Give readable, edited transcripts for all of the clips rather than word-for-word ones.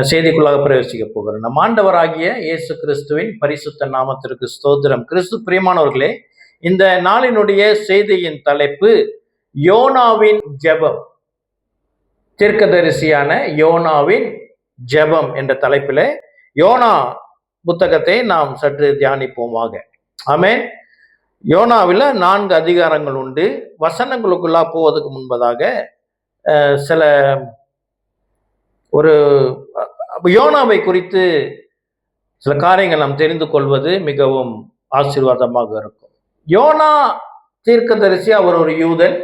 செய்திக்குள்ளாக பிரவேசிக்க போகிறோம். நம் ஆண்டவராகிய இயேசு கிறிஸ்துவின் பரிசுத்த நாமத்திற்கு ஸ்தோத்திரம். கிறிஸ்து பிரியமானவர்களே, இந்த நாளினுடைய செய்தியின் தலைப்பு யோனாவின் ஜெபம். தீர்க்கதரிசியான யோனாவின் ஜெபம் என்ற தலைப்பில் யோனா புத்தகத்தை நாம் சற்று தியானிப்போமாக. ஆமென். யோனாவில் 4 அதிகாரங்கள் உண்டு. வசனங்களுக்குள்ளா போவதற்கு முன்பதாக சில ஒரு யோனாவை குறித்து சில காரியங்கள் நாம் தெரிந்து கொள்வது மிகவும் ஆசீர்வாதமாக இருக்கும். யோனா தீர்க்கதரிசி, அவர் ஒரு யூதன்.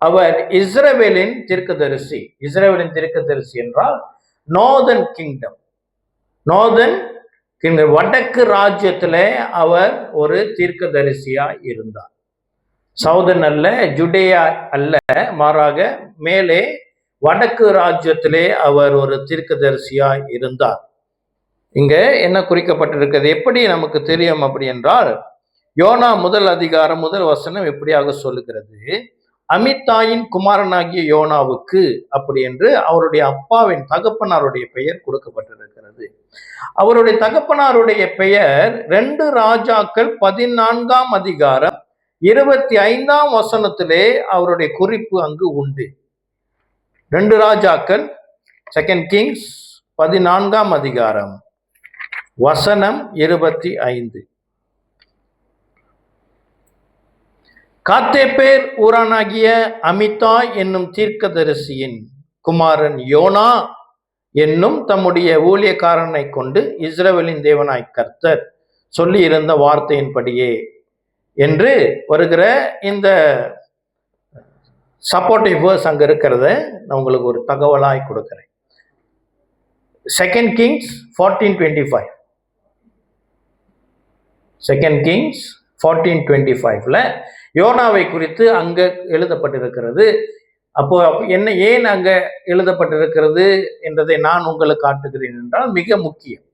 அவர் இஸ்ரவேலின் தீர்க்கதரிசி. இஸ்ரவேலின் தீர்க்கதரிசி என்றால் நார்தர்ன் கிங்டம், வடக்கு ராஜ்யத்திலே அவர் ஒரு தீர்க்கதரிசியா இருந்தார். சவுதன் அல்ல, ஜுடேயா அல்ல, மாறாக மேலே வடக்கு ராஜ்யத்திலே அவர் ஒரு தீர்க்கதரிசியா இருந்தார். இங்க என்ன குறிக்கப்பட்டிருக்கிறது, எப்படி நமக்கு தெரியும் அப்படி என்றால், யோனா முதல் அதிகாரம் முதல் வசனம் எப்படியாக சொல்லுகிறது, அமித்தாயின் குமாரனாகிய யோனாவுக்கு அப்படி என்று அவருடைய அப்பாவின் தகப்பனாருடைய பெயர் கொடுக்கப்பட்டிருக்கிறது. அவருடைய தகப்பனாருடைய பெயர் 2 ராஜாக்கள் 14ஆம் அதிகாரம் 25ஆம் வசனத்திலே அவருடைய குறிப்பு அங்கு உண்டு. 2 ராஜாக்கள் 2 கிங்ஸ் 14ஆம் அதிகாரம் வசனம் 25. காத்தேப்பேர் ஊரானாகிய அமித்தாய் என்னும் தீர்க்கதரிசியின் குமாரன் யோனா என்னும் தம்முடைய ஊழியக்காரனை கொண்டு இஸ்ரவேலின் தேவனாய் கர்த்தர் சொல்லி இருந்த வார்த்தையின்படியே என்று வருகிற இந்த சப்போர்ட்டிவ் வேர்ஸ் அங்க இருக்கிறத நான் உங்களுக்கு ஒரு தகவலாய் கொடுக்கிறேன். 2 கிங்ஸ் 14:25. 2 கிங்ஸ் 14:25ல யோனாவை குறித்து அங்க எழுதப்பட்டிருக்கிறது. அப்போ என்ன, ஏன் அங்க எழுதப்பட்டிருக்கிறது என்றதை நான் உங்களுக்கு காட்டுகிறேன் என்றால் மிக முக்கியம்.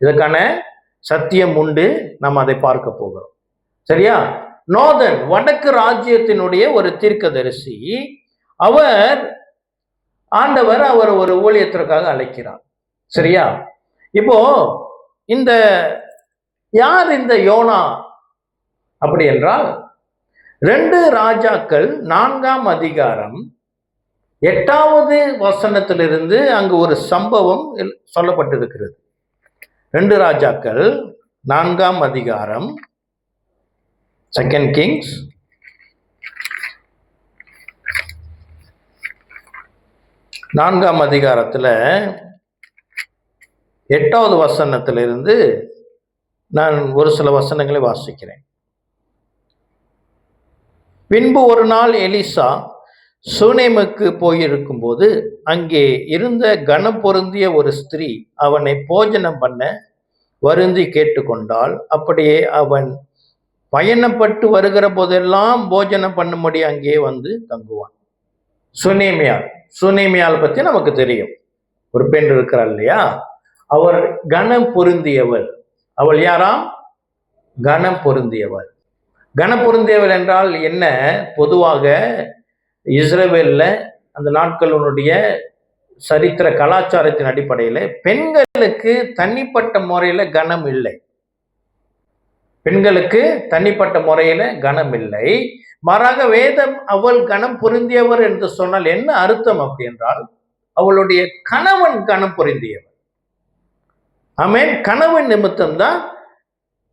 இதற்கான சத்தியம் உண்டு, நாம் அதை பார்க்க போகிறோம். சரியா? நார்தர்ன் வடக்கு ராஜ்யத்தினுடைய ஒரு தீர்க்கதரிசி. ஆண்டவர் அவர் ஒரு ஊழியத்திற்காக அழைக்கிறார். சரியா? இப்போ இந்த யார் இந்த யோனா அப்படி என்றால், 2 ராஜாக்கள் 4ஆம் அதிகாரம் 8வது வசனத்திலிருந்து அங்கு ஒரு சம்பவம் சொல்லப்பட்டிருக்கிறது. 2 ராஜாக்கள் 4ஆம் அதிகாரம் 2 கிங்ஸ் 4ஆம் அதிகாரத்துல 8வது வசனத்திலிருந்து நான் ஒரு சில வசனங்களை வாசிக்கிறேன். பின்பு ஒரு நாள் எலிசா சூனேமுக்கு போயிருக்கும் போது அங்கே இருந்த கனம் பொருந்திய ஒரு ஸ்திரீ அவனை போஜனம் பண்ண வருந்தி கேட்டுக்கொண்டாள். அப்படியே அவன் பயணப்பட்டு வருகிற போதெல்லாம் போஜனம் பண்ணும்படி அங்கே வந்து தங்குவான். சுனேமியால் பத்தி நமக்கு தெரியும். ஒரு பெண் இருக்கிறாள் இல்லையா, அவர் கனம் பொருந்தியவள். அவள் யாராம்? கனம் பொருந்தியவள். கனம் பொருந்தியவள் என்றால் என்ன? பொதுவாக இஸ்ரவேல்ல அந்த நாட்களுடைய சரித்திர கலாச்சாரத்தின் அடிப்படையில் பெண்களுக்கு தனிப்பட்ட முறையில கனம் இல்லை. பெண்களுக்கு தனிப்பட்ட முறையில கனம் இல்லை. மாறாக வேதம் அவள் கனம் பொருந்தியவர் என்று சொன்னால் என்ன அர்த்தம் அப்படி என்றால், அவளுடைய கணவன் கனம் பொருந்தியவர். ஆமென். கணவன் நிமித்தம்தான்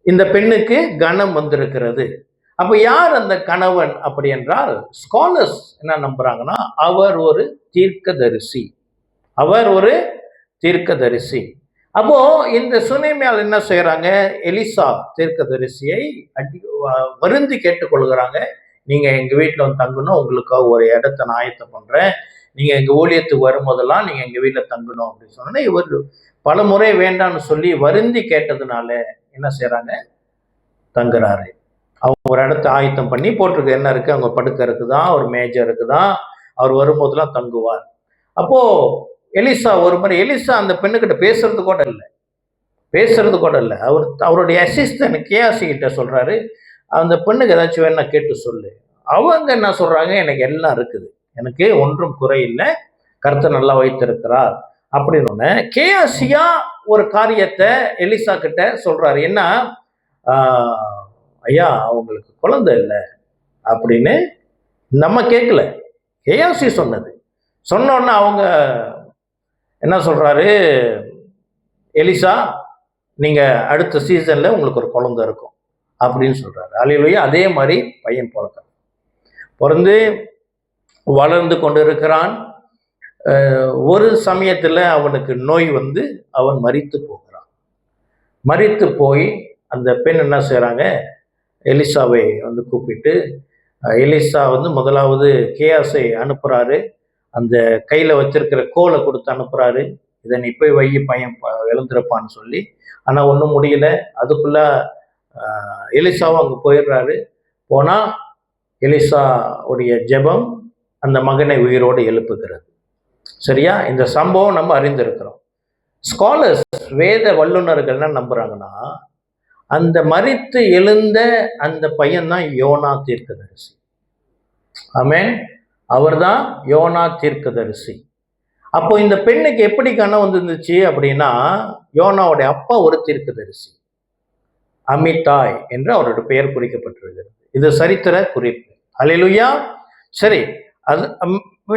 இந்த பெண்ணுக்கு கனம் வந்திருக்கிறது. அப்ப யார் அந்த கணவன் அப்படி என்றால், ஸ்காலர்ஸ் என்ன நம்புறாங்கன்னா, அவர் ஒரு தீர்க்கதரிசி. அப்போ இந்த சுனேமியால் என்ன செய்யறாங்க, எலிசா தீர்க்கதரிசியை வருந்தி கேட்டுக்கொள்கிறாங்க. நீங்க எங்க வீட்டுல வந்து தங்கணும், உங்களுக்காக ஒரு இடத்தை நான் ஆயத்தம் பண்றேன், நீங்க எங்க ஊழியத்துக்கு வரும்போதெல்லாம் நீங்க எங்க வீட்டுல தங்கணும் அப்படின்னு சொன்னா, இவர் பல முறை வேண்டாம்னு சொல்லி வருந்தி கேட்டதுனால என்ன செய்யறாங்க, தங்குறாரு. அவங்க ஒரு இடத்த ஆயத்தம் பண்ணி போட்டிருக்கு. என்ன இருக்கு, அவங்க படுக்க இருக்குதான், ஒரு மேஜர் இருக்குதான், அவர் வரும்போதெல்லாம் தங்குவார். அப்போ எலிசா ஒரு முறை, எலிசா அந்த பெண்ணுக்கிட்ட பேசுறது கூட இல்லை. அவருடைய அசிஸ்டன்ட் கேயாசி கிட்ட சொல்றாரு, அந்த பெண்ணுக்கு ஏதாச்சும் வேணா கேட்டு சொல்லு. அவங்க என்ன சொல்றாங்க, எனக்கு எல்லாம் இருக்குது, எனக்கு ஒன்றும் குறை இல்லை, கர்த்தர் நல்லா வைத்திருக்கிறார், அப்படின்னு கேயாசியா ஒரு காரியத்தை எலிசா கிட்ட சொல்றாரு. என்ன, ஐயா அவங்களுக்கு குழந்தை இல்லை அப்படின்னு நம்ம கேட்கல, கேயாசி சொன்னது. சொன்னோன்னு அவங்க என்ன சொல்றாரு, எலிசா நீங்க அடுத்த சீசன்ல உங்களுக்கு ஒரு குழந்தை இருக்கும் அப்படின்னு சொல்றாரு. அல்லேலூயா. அதே மாதிரி பையன் பிறந்து வளர்ந்து கொண்டு இருக்கிறான். ஒரு சமயத்துல அவனுக்கு நோய் வந்து அவன் மரித்து போகிறான். மரித்து போய் அந்த பெண் என்ன செய்றாங்க, எலிசாவை வந்து கூப்பிட்டு, எலிசா வந்து முதலாவது கேயாசை அனுப்புறாரு. அந்த கையில வச்சிருக்கிற கோலை கொடுத்து அனுப்புறாரு. இதை நீ போய் வை, பையன் எழுந்திருப்பான்னு சொல்லி. ஆனா ஒன்றும் முடியல. அதுக்குள்ள எலிசாவும் அங்கே போயிடுறாரு. போனா எலிசா உடைய ஜெபம் அந்த மகனை உயிரோடு எழுப்புகிறது. சரியா? இந்த சம்பவம் நம்ம அறிந்திருக்கிறோம். ஸ்காலர்ஸ், வேத வல்லுநர்கள் என்ன நம்புறாங்கன்னா, அந்த மரித்து எழுந்த அந்த பையன் தான் யோனா தீர்க்கதரிசி. ஆமென். அவர் தான் யோனா தீர்க்கதரிசி. அப்போ இந்த பெண்ணுக்கு எப்படி கனவு வந்துருந்துச்சு அப்படின்னா, யோனாவுடைய அப்பா ஒரு தீர்க்கதரிசி, அமித்தாய் என்று அவருடைய பெயர் குறிக்கப்பட்டிருக்கிறது. இது சரித்திர குறிப்பு. அல்லேலூயா. சரி, அது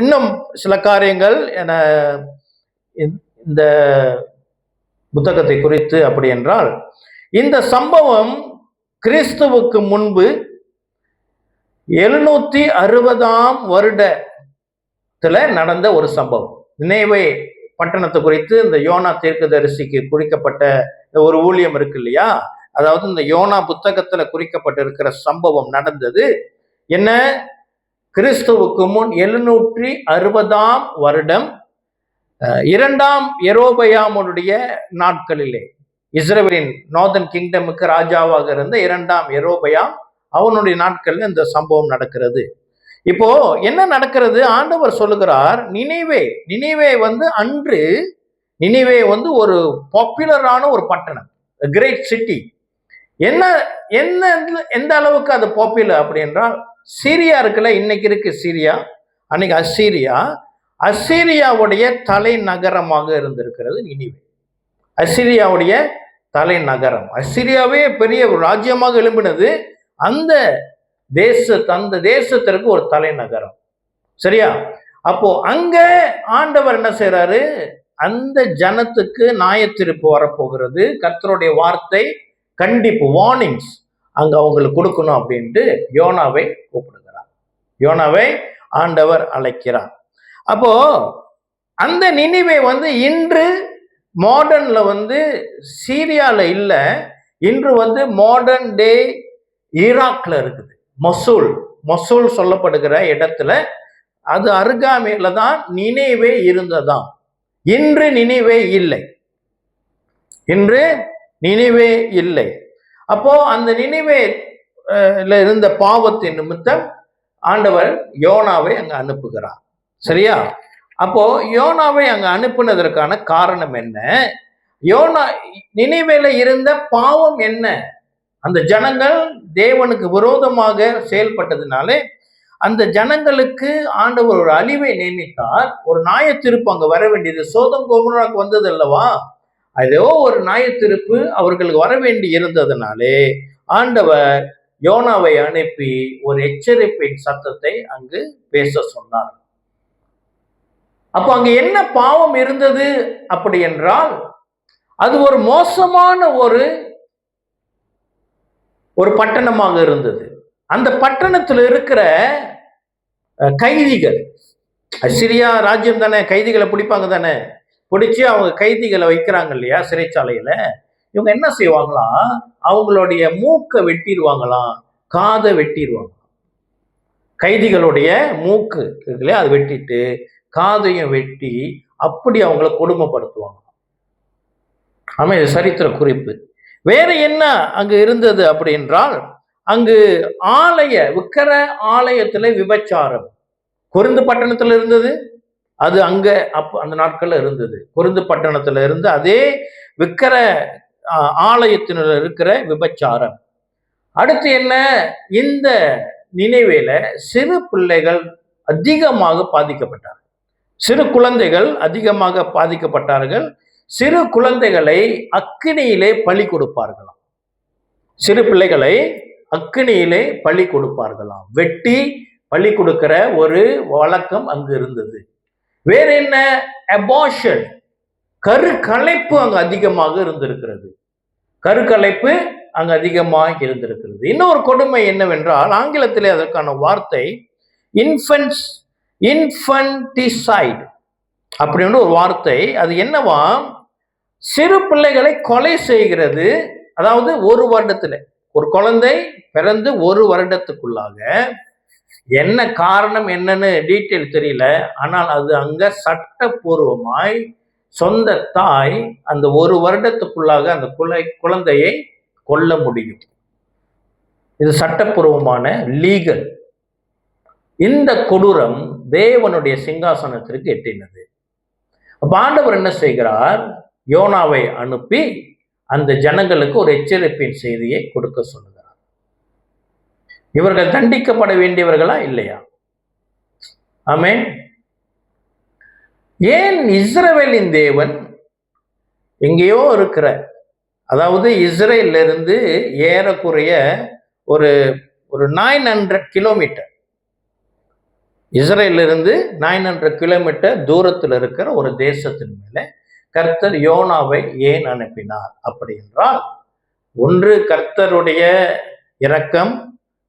இன்னும் சில காரியங்கள் என இந்த புத்தகத்தை குறித்து அப்படி என்றால், இந்த சம்பவம் கிறிஸ்துவுக்கு முன்பு 760ஆம் வருடத்துல நடந்த ஒரு சம்பவம். நினைவே பட்டணத்தை குறித்து இந்த யோனா தீர்க்கதரிசிக்கு குறிக்கப்பட்ட ஒரு ஊழியம் இருக்கு இல்லையா, அதாவது இந்த யோனா புத்தகத்துல குறிக்கப்பட்டிருக்கிற சம்பவம் நடந்தது என்ன, கிறிஸ்துவுக்கு முன் 760ஆம் வருடம் 2ஆம் யெரொபெயாமுடைய நாட்களிலே, இஸ்ரவேலின் நார்தன் கிங்டமுக்கு ராஜாவாக இருந்த 2ஆம் யெரொபெயாம், அவனுடைய நாட்கள்ல இந்த சம்பவம் நடக்கிறது. இப்போ என்ன நடக்கிறது, ஆண்டவர் சொல்லுகிறார், நினிவே வந்து அன்று, நினிவே வந்து ஒரு பாப்புலரான ஒரு பட்டணம், கிரேட் சிட்டி. என்ன என்ன எந்த அளவுக்கு அது பாப்புலர் அப்படி என்றால், சீரியா இருக்குல்ல, இன்னைக்கு இருக்கு சீரியா, அன்னைக்கு அசீரியாவுடைய தலைநகரமாக இருந்திருக்கிறது நினிவே. அசீரியாவுடைய தலைநகரம். அசீரியாவே பெரிய ஒரு ராஜ்யமாக எழும்பினது. அந்த தேசத்திற்கு ஒரு தலைநகரம். சரியா? அப்போ அங்க ஆண்டவர் என்ன செய்யறாரு, அந்த ஜனத்துக்கு நியாயத்தீர்ப்பு வரப்போகிறது, கர்த்தருடைய வார்த்தை, கண்டிப்பு, வார்னிங்ஸ் அங்க அவங்களுக்கு கொடுக்கணும் அப்படின்ட்டு யோனாவை கூப்பிடுகிறார். யோனாவை ஆண்டவர் அழைக்கிறார். அப்போ அந்த நினிவே வந்து இன்று மாடர்ன்ல வந்து சீரியால இல்ல, இன்று வந்து மாடர்ன் டே ஈராக்ல இருக்குது. மொசூல் சொல்லப்படுகிற இடத்துல, அது அருகாமையில தான் நினிவே இருந்ததாம். இன்று நினிவே இல்லை, இன்று நினிவே இல்லை. அப்போ அந்த நினிவேல இருந்த பாவத்தின் நிமித்தம் ஆண்டவர் யோனாவை அங்க அனுப்புகிறார். சரியா? அப்போ யோனாவை அங்க அனுப்புனதற்கான காரணம் என்ன, நினிவேல இருந்த பாவம் என்ன, அந்த ஜனங்கள் தேவனுக்கு விரோதமாக செயல்பட்டதுனாலே அந்த ஜனங்களுக்கு ஆண்டவர் ஒரு அழிவை நியமித்தார். ஒரு நியாயத்தீர்ப்பு அங்க வர வேண்டியது. சோதம் கோமோராக்கு வந்தது அல்லவா, அதோ ஒரு நியாயத்தீர்ப்பு அவர்களுக்கு வர வேண்டி இருந்ததுனாலே ஆண்டவர் யோனாவை அனுப்பி ஒரு எச்சரிப்பின் சத்தத்தை அங்கு பேச சொன்னார். அப்போ அங்க என்ன பாவம் இருந்தது அப்படி என்றால், அது ஒரு மோசமான ஒரு பட்டணமாக இருந்தது. அந்த பட்டணத்தில் இருக்கிற கைதிகள், அசிரியா ராஜ்யம் தானே, கைதிகளை பிடிப்பாங்க தானே, பிடிச்சி அவங்க கைதிகளை வைக்கிறாங்க இல்லையா சிறைச்சாலையில, இவங்க என்ன செய்வாங்களாம், அவங்களுடைய மூக்கை வெட்டிடுவாங்களாம், காதை வெட்டிடுவாங்க. கைதிகளுடைய மூக்கு இருக்குல்லையா, அதை வெட்டிட்டு காதையும் வெட்டி அப்படி அவங்கள கொடுமைப்படுத்துவாங்க. ஆமா, இது சரித்திர குறிப்பு. வேற என்ன அங்கு இருந்தது அப்படி என்றால், அங்கு விக்கிர ஆலயத்துல விபச்சாரம் கொரிந்து பட்டணத்துல இருந்தது. அது அங்க அந்த நாட்கள்ல இருந்தது. கொரிந்து பட்டணத்துல இருந்து அதே விக்கிர ஆலயத்தினுள்ள இருக்கிற விபச்சாரம். அடுத்து என்ன, இந்த நினைவேல சிறு பிள்ளைகள் அதிகமாக பாதிக்கப்பட்டார். சிறு குழந்தைகள் அதிகமாக பாதிக்கப்பட்டார்கள். சிறு குழந்தைகளை அக்கினியிலே பலி கொடுப்பார்களாம். சிறு பிள்ளைகளை அக்கினியிலே பலி கொடுப்பார்களாம். வெட்டி பலி கொடுக்கிற ஒரு வழக்கம் அங்கு இருந்தது. வேற என்ன? அபார்ஷன், கருக்கலைப்பு அங்கு அதிகமாக இருந்திருக்கிறது. கருக்கலைப்பு அங்கு அதிகமாக இருந்திருக்கிறது. இன்னொரு கொடுமை என்னவென்றால், ஆங்கிலத்திலே அதற்கான வார்த்தை இன்ஃபன்டிசைட் அப்படின்னு ஒரு வார்த்தை. அது என்னவா? சிறு பிள்ளைகளை கொலை செய்கிறது. அதாவது ஒரு வருடத்துல, ஒரு குழந்தை பிறந்து ஒரு வருடத்துக்குள்ளாக, என்ன காரணம் என்னன்னு டீட்டெயில் தெரியல, ஆனால் அது அங்க சட்டப்பூர்வமாய் சொந்த தாய் அந்த ஒரு வருடத்துக்குள்ளாக அந்த குழந்தையை கொல்ல முடியும். இது சட்டப்பூர்வமான லீகல். இந்த கொடூரம் தேவனுடைய சிங்காசனத்திற்கு எட்டினது. அப்ப ஆண்டவர் என்ன செய்கிறார்? யோனாவை அனுப்பி அந்த ஜனங்களுக்கு ஒரு எச்சரிப்பின் செய்தியை கொடுக்க சொல்லுகிறார். இவர்கள் தண்டிக்கப்பட வேண்டியவர்களா இல்லையா? ஆமென். ஏன் இஸ்ரவேலின் தேவன் எங்கேயோ இருக்கிற, அதாவது இஸ்ரேல்ல இருந்து ஏறக்குறைய ஒரு 900 கிலோமீட்டர், இஸ்ரேல்ல இருந்து 900 கிலோமீட்டர் தூரத்தில் இருக்கிற ஒரு தேசத்தின் மேல கர்த்தர் யோனாவை ஏன் அனுப்பினார்? அப்படி என்றால், ஒன்று கர்த்தருடைய இரக்கம்,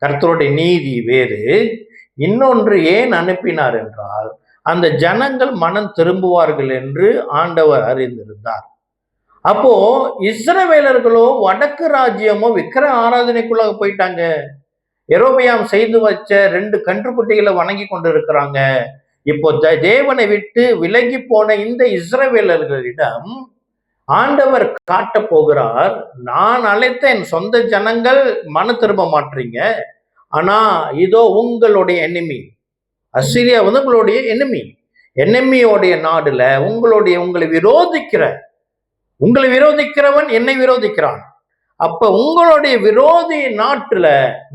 கர்த்தருடைய நீதி வேறு. இன்னொன்று ஏன் அனுப்பினார் என்றால், அந்த ஜனங்கள் மனம் திரும்புவார்கள் என்று ஆண்டவர் அறிந்திருந்தார். அப்போ இஸ்ரவேலர்களோ வடக்கு ராஜ்யமோ விக்கிர ஆராதனைக்குள்ளாக போயிட்டாங்க. எரோபியாம் செய்து வச்ச 2 கன்றுக்குட்டிகளை வணங்கி கொண்டு இருக்கிறாங்க. இப்போ தேவனை விட்டு விலகி போன இந்த இஸ்ரவேலர்களிடம் ஆண்டவர் காட்ட போகிறார், நான் அழைத்த என் சொந்த ஜனங்கள் மன திரும்ப மாட்டீங்க, ஆனா இதோ உங்களுடைய எனிமி அசிரியா வந்து உங்களுடைய எனிமியோடைய நாடுல உங்களை விரோதிக்கிறவன் என்னை விரோதிக்கிறான். அப்ப உங்களுடைய விரோதி நாட்டுல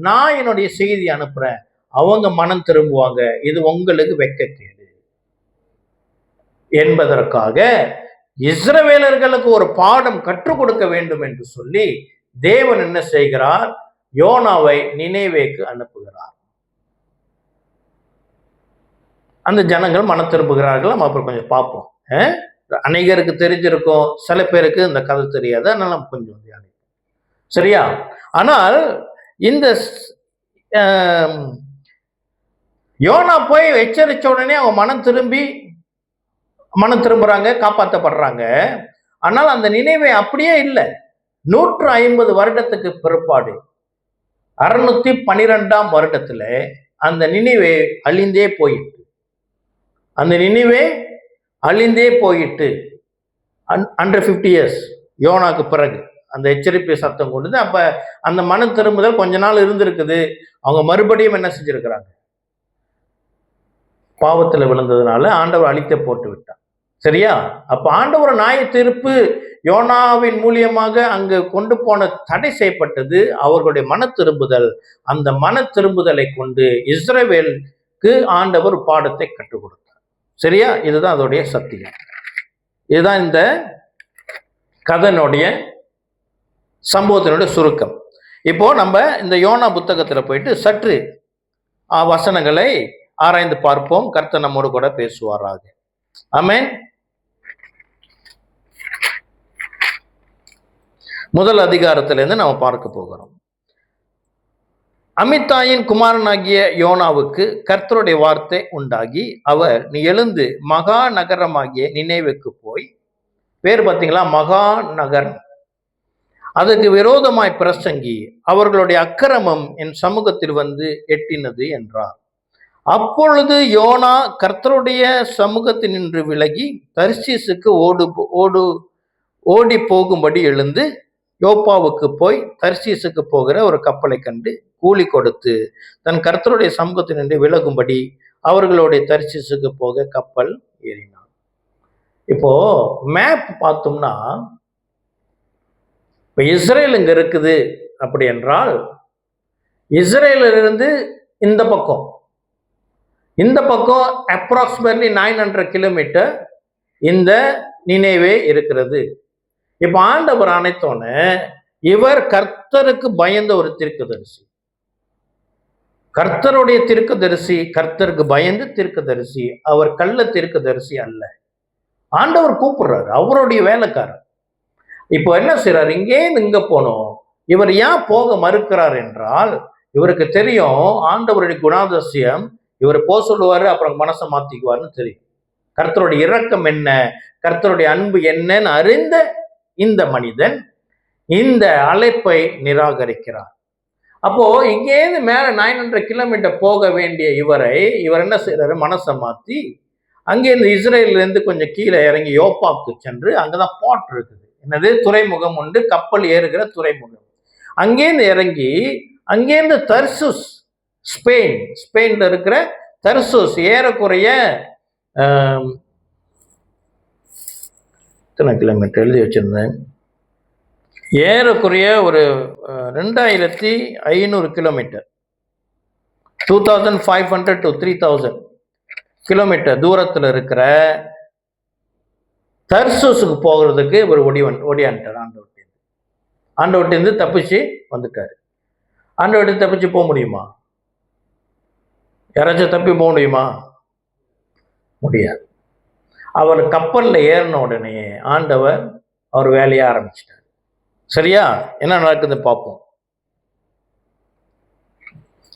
நான் என்னுடைய செய்தி அனுப்புறேன், அவங்க மனம் திரும்புவாங்க, இது உங்களுக்கு வெட்கக்கேடு என்பதற்காக இஸ்ரவேலர்களுக்கு ஒரு பாடம் கற்றுக் கொடுக்க வேண்டும் என்று சொல்லி தேவன் என்ன செய்கிறார்? யோனாவை நினைவேக்கு அனுப்புகிறார். அந்த ஜனங்கள் மனம் திரும்புகிறார்கள். நம்ம அப்புறம் கொஞ்சம் பார்ப்போம். அநேகருக்கு தெரிஞ்சிருக்கும், சில பேருக்கு இந்த கதை தெரியாது, அதனால நம்ம கொஞ்சம் சரியா? ஆனால் இந்த யோனா போய் எச்சரிச்ச உடனே அவங்க மனம் திரும்புறாங்க, காப்பாற்றப்படுறாங்க. ஆனால் அந்த நினைவை அப்படியே இல்லை. 150 வருடத்துக்கு பிற்பாடு 612ஆம் வருடத்துல அந்த நினைவே அழிந்தே போயிட்டு, அழிந்தே போயிட்டு 150 years யோனாக்கு பிறகு அந்த எச்சரிப்பை சத்தம் கொண்டு, அப்ப அந்த மனம் திரும்புதல் கொஞ்ச நாள் இருந்திருக்குது. அவங்க மறுபடியும் என்ன செஞ்சிருக்கிறாங்க? பாவத்துல விழுந்ததுனால ஆண்டவர் அழித்த போட்டு விட்டார். சரியா? அப்ப ஆண்டவர் நியாய தீர்ப்பு யோனாவின் மூலியமாக அங்கு கொண்டு போன தடை செய்யப்பட்டது அவர்களுடைய மன திரும்புதல். அந்த மன திரும்புதலை கொண்டு இஸ்ரவேலுக்கு ஆண்டவர் பாடத்தை கற்றுக் கொடுத்தார். சரியா? இதுதான் அதோடைய சத்தியம். இதுதான் இந்த கதனுடைய சம்பவத்தினுடைய சுருக்கம். இப்போ நம்ம இந்த யோனா புத்தகத்துல போயிட்டு சற்று வசனங்களை ஆராய்ந்து பார்ப்போம். கர்த்தர் நம்மோடு கூட பேசுவாராக. ஆமென். முதல் அதிகாரத்திலிருந்து நம்ம பார்க்க போகிறோம். அமித்தாயின் குமாரனாகிய யோனாவுக்கு கர்த்தருடைய வார்த்தை உண்டாகி, அவர், நீ எழுந்து மகா நகரமாகிய நினைவுக்கு போய், பேர் பார்த்தீங்களா, மகா நகரம், அதற்கு விரோதமாய் பிரசங்கி, அவர்களுடைய அக்கிரமம் என் சமூகத்தில் வந்து எட்டினது என்றார். அப்பொழுது யோனா கர்த்தருடைய சமூகத்தில் நின்று விலகி தர்சீசுக்கு ஓடி போகும்படி எழுந்து யோப்பாவுக்கு போய் தர்சீசுக்கு போகிற ஒரு கப்பலை கண்டு கூலி கொடுத்து தன் கர்த்தருடைய சமூகத்தில் நின்று விலகும்படி அவர்களுடைய தர்சீசுக்கு போக கப்பல் ஏறினான். இப்போ மேப் பார்த்தோம்னா, இப்போ இஸ்ரேல் இங்க இருக்குது அப்படி என்றால், இஸ்ரேலிலிருந்து இந்த பக்கம், இந்த பக்கம் அப்ராக்சிமேட்லி 900 கிலோமீட்டர் இந்த நினைவே இருக்கிறது. இப்ப ஆண்டவர் அனைத்தோன்னு இவர் கர்த்தருக்கு பயந்த ஒரு தீர்க்கதரிசி, கர்த்தருடைய தீர்க்கதரிசி, கர்த்தருக்கு பயந்து தீர்க்கதரிசி. அவர் கள்ள தீர்க்கதரிசி அல்ல. ஆண்டவர் கூப்பிடுறாரு, அவருடைய வேலைக்காரர். இப்போ என்ன செய்யறாரு, இங்கே இங்க போனோம். இவர் ஏன் போக மறுக்கிறார் என்றால், இவருக்கு தெரியும் ஆண்டவருடைய குணாதிசயம். இவர் போக சொல்லுவாரு, அப்புறம் மனசை மாத்திக்குவாருன்னு தெரியும். கர்த்தருடைய இரக்கம் என்ன, கர்த்தருடைய அன்பு என்னன்னு அறிந்த இந்த மனிதன் இந்த அழைப்பை நிராகரிக்கிறார். அப்போ இங்கேருந்து மேல 900 கிலோமீட்டர் போக வேண்டிய இவர் என்ன செய்யறாரு, மனசை மாத்தி அங்கேருந்து இஸ்ரேல்ல இருந்து கொஞ்சம் கீழே இறங்கி யோப்பாக்கு சென்று, அங்கதான் போர்ட் இருக்குது, என்னது துறைமுகம் உண்டு, கப்பல் ஏறுகிற துறைமுகம். அங்கேருந்து இறங்கி அங்கேருந்து தர்சூஸ், ஸ்பெயின்ல இருக்கிற தர்சூஸ் ஏறக்குறைய எத்தனை கிலோமீட்டர் எழுதி வச்சிருந்தேன், ஏறக்குறைய ஒரு 2500 கிலோமீட்டர், 2500 to 3000 கிலோமீட்டர் தூரத்தில் இருக்கிற தர்சூஸுக்கு போகிறதுக்கு இவர் ஒடியான்ட்டார். ஆண்டவர்கிட்ட தப்பிச்சு வந்துட்டாரு. ஆண்டவர்கிட்ட தப்பிச்சு போக முடியுமா? யாராச்சும் தப்பி போக முடியுமா? முடியாது. அவர் கப்பல்ல ஏறின உடனே ஆண்டவர் அவர் வேலையை ஆரம்பிச்சிட்டார். சரியா? என்ன நடக்குது பார்ப்போம்.